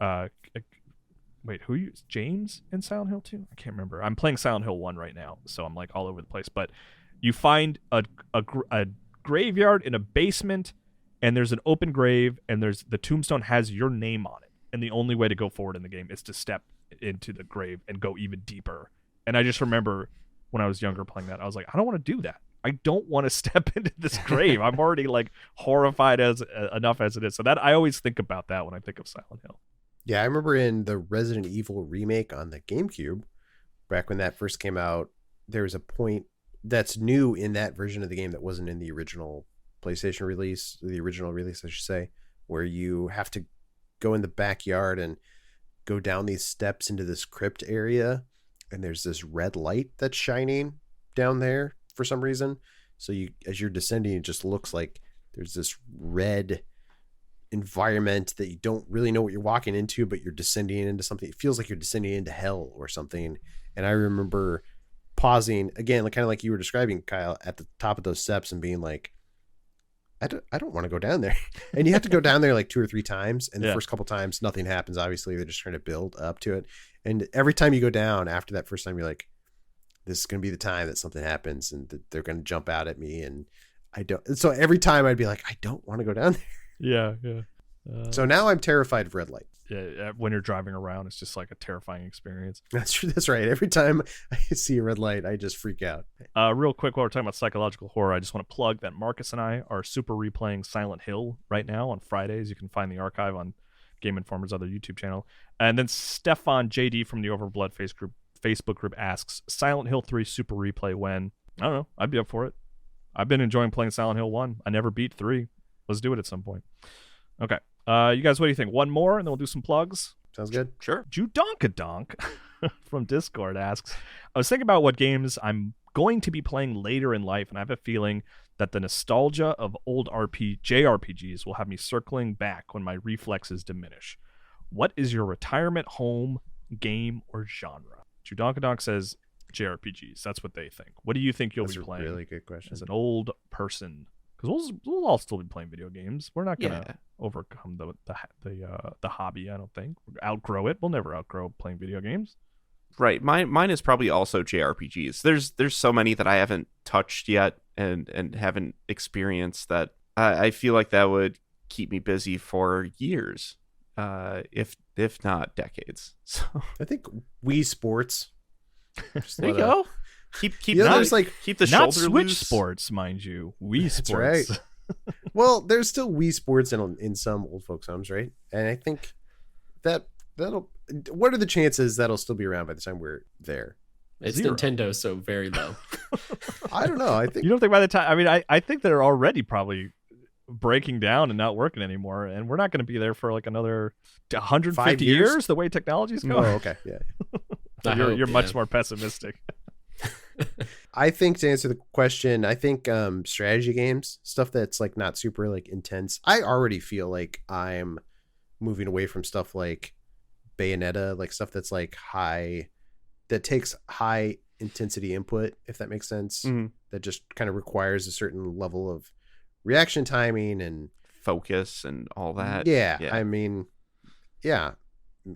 James in Silent Hill 2? I can't remember. I'm playing Silent Hill 1 right now, so I'm like all over the place. But you find a graveyard in a basement, and there's an open grave, and the tombstone has your name on it. And the only way to go forward in the game is to step into the grave and go even deeper. And I just remember when I was younger playing that, I was like, I don't want to do that. I don't want to step into this grave. I'm already like horrified enough as it is. So that I always think about that when I think of Silent Hill. Yeah, I remember in the Resident Evil remake on the GameCube, back when that first came out, there was a point that's new in that version of the game that wasn't in the original PlayStation release, the original release, I should say, where you have to go in the backyard and go down these steps into this crypt area. And there's this red light that's shining down there for some reason. So as you're descending, it just looks like there's this red environment that you don't really know what you're walking into, but you're descending into something. It feels like you're descending into hell or something. And I remember pausing again, kind of like you were describing, Kyle, at the top of those steps and being like, I don't want to go down there. And you have to go down there like 2 or 3 times. And the first couple times, nothing happens. Obviously, they're just trying to build up to it. And every time you go down after that first time, you're like, this is going to be the time that something happens and they're going to jump out at me. And I don't. So every time I'd be like, I don't want to go down there. Yeah. So now I'm terrified of red light. Yeah, when you're driving around, it's just like a terrifying experience. That's true. That's right. Every time I see a red light, I just freak out. Real quick, while we're talking about psychological horror, I just want to plug that Marcus and I are super replaying Silent Hill right now on Fridays. You can find the archive on Game Informer's other YouTube channel. And then Stefan JD from the Overblood Facebook group asks, Silent Hill 3 super replay when? I don't know. I'd be up for it. I've been enjoying playing Silent Hill 1. I never beat 3. Let's do it at some point. Okay. You guys, what do you think? One more, and then we'll do some plugs. Sounds good. Sure. Judonkadonk from Discord asks, I was thinking about what games I'm going to be playing later in life, and I have a feeling that the nostalgia of old JRPGs will have me circling back when my reflexes diminish. What is your retirement home, game, or genre? Judonkadonk says JRPGs. That's what they think. What do you think you'll be playing? That's a really good question. As an old person. Because we'll all still be playing video games. We're not going to overcome the hobby, I don't think. Outgrow it. We'll never outgrow playing video games. Right. Mine is probably also JRPGs. There's so many that I haven't touched yet and haven't experienced that I feel like that would keep me busy for years, if not decades. So I think Wii Sports. There you go. Keep keep the not shoulder Switch loose. Sports, mind you. Wii That's Sports. right. Well, there's still Wii Sports in some old folks' homes, right? And I think that'll. What are the chances that'll still be around by the time we're there? It's 0. Nintendo, so very low. I don't know. I think You don't think by the time? I mean, I think they're already probably breaking down and not working anymore, and we're not going to be there for like another 150 5 years? years. The way technology's Oh, going. okay, yeah. So you're much more pessimistic. I think to answer the question, I think strategy games, stuff that's like not super like intense. I already feel like I'm moving away from stuff like Bayonetta, like stuff that's like that takes high intensity input, if that makes sense. Mm-hmm. That just kind of requires a certain level of reaction timing and Focus and all that. Yeah. I mean, yeah.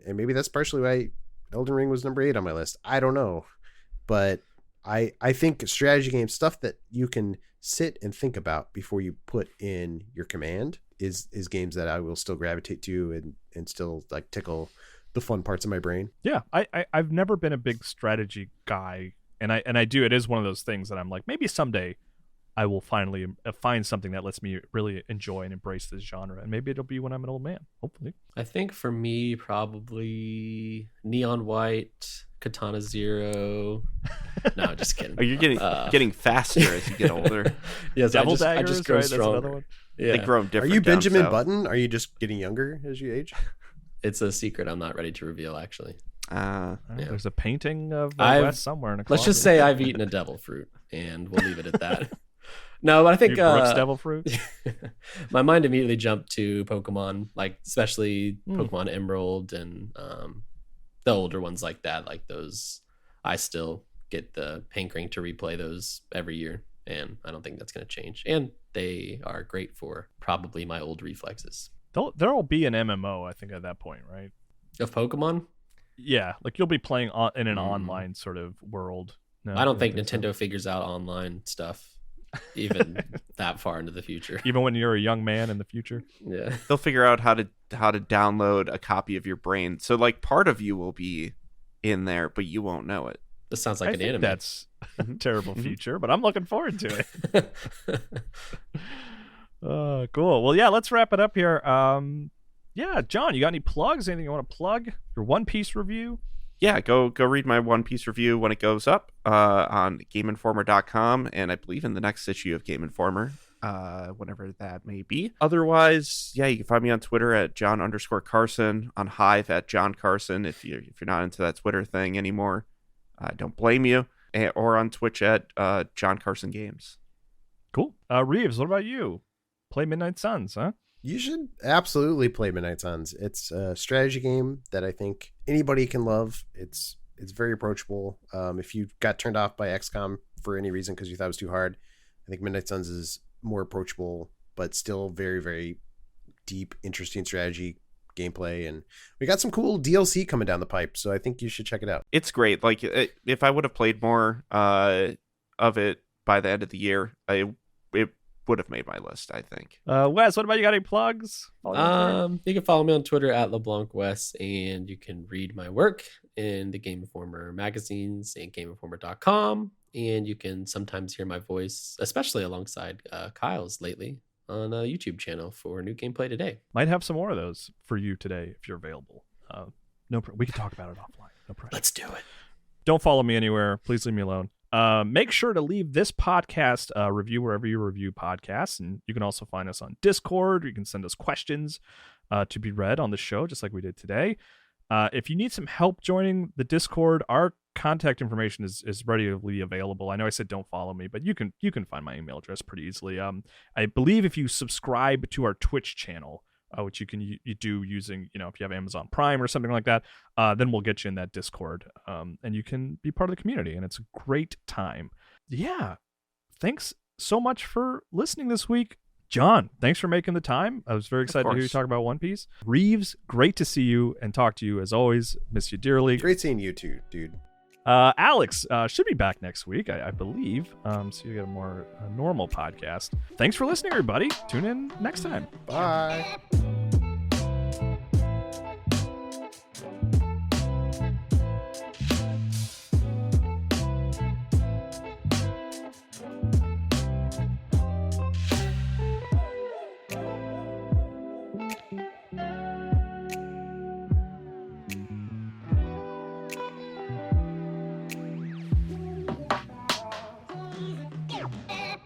And maybe that's partially why Elden Ring was number 8 on my list. I don't know. But I think strategy games, stuff that you can sit and think about before you put in your command is games that I will still gravitate to and still like tickle the fun parts of my brain. Yeah, I've never been a big strategy guy, and I do. It is one of those things that I'm like, maybe someday I will finally find something that lets me really enjoy and embrace this genre, and maybe it'll be when I'm an old man. Hopefully. I think for me, probably Neon White, Katana Zero. No, just kidding. Oh, you're getting faster as you get older. Yes, Devil I Daggers, just grow right? That's another stronger. one. Yeah. They grow different. Are you down Benjamin south. Button? Are you just getting younger as you age? It's a secret I'm not ready to reveal, actually. Ah, Yeah. There's a painting of Wes somewhere in a Let's just closet. say I've eaten a devil fruit, and we'll leave it at that. No, but I think Brooks Devil Fruit. my mind immediately jumped to Pokemon, like especially Pokemon Emerald and the older ones like that. Like those, I still get the hankering to replay those every year, and I don't think that's going to change. And they are great for probably my old reflexes. There'll be an MMO, I think, at that point, right? Of Pokemon? Yeah, like you'll be playing in an online sort of world. No, I don't think so. Nintendo figures out online stuff even that far into the future. Even when you're a young man in the future. Yeah. they'll figure out how to download a copy of your brain. So like part of you will be in there, but you won't know it. This sounds like I an think anime. that's a terrible future, but I'm looking forward to it. Cool. Well, yeah, let's wrap it up here. Yeah, John, you got any plugs? Anything you want to plug? Your One Piece review? Yeah, go read my One Piece review when it goes up on GameInformer.com, and I believe in the next issue of Game Informer, whenever that may be. Otherwise, yeah, you can find me on Twitter at John_Carson, on Hive at John Carson. If you're not into that Twitter thing anymore, I don't blame you. Or on Twitch at John Carson Games. Cool. Reeves, what about you? Play Midnight Suns, huh? You should absolutely play Midnight Suns. It's a strategy game that I think anybody can love. It's very approachable. If you got turned off by XCOM for any reason because you thought it was too hard, I think Midnight Suns is more approachable, but still very, very deep, interesting strategy gameplay. And we got some cool DLC coming down the pipe, so I think you should check it out. It's great. Like if I would have played more of it by the end of the year, it would have made my list, I think. Wes, what about you? Got any plugs? You can follow me on Twitter at LeBlancWes, and you can read my work in the Game Informer magazines and GameInformer.com, and you can sometimes hear my voice, especially alongside Kyle's lately, on a YouTube channel for New Gameplay Today. Might have some more of those for you today if you're available. We can talk about it offline. No pressure. Let's do it. Don't follow me anywhere. Please leave me alone. Make sure to leave this podcast review wherever you review podcasts, and you can also find us on Discord. You can send us questions to be read on the show, just like we did today. If you need some help joining the Discord, our contact information is readily available. I know I said don't follow me, but you can find my email address pretty easily. I believe if you subscribe to our Twitch channel, which you do using, if you have Amazon Prime or something like that, then we'll get you in that Discord, and you can be part of the community, and it's a great time. Yeah, thanks so much for listening this week. John, thanks for making the time. I was very excited to hear you talk about One Piece. Reeves, great to see you and talk to you as always. Miss you dearly. Great seeing you too, dude. Alex should be back next week, I believe. So you get a more normal podcast. Thanks for listening, everybody. Tune in next time. Bye.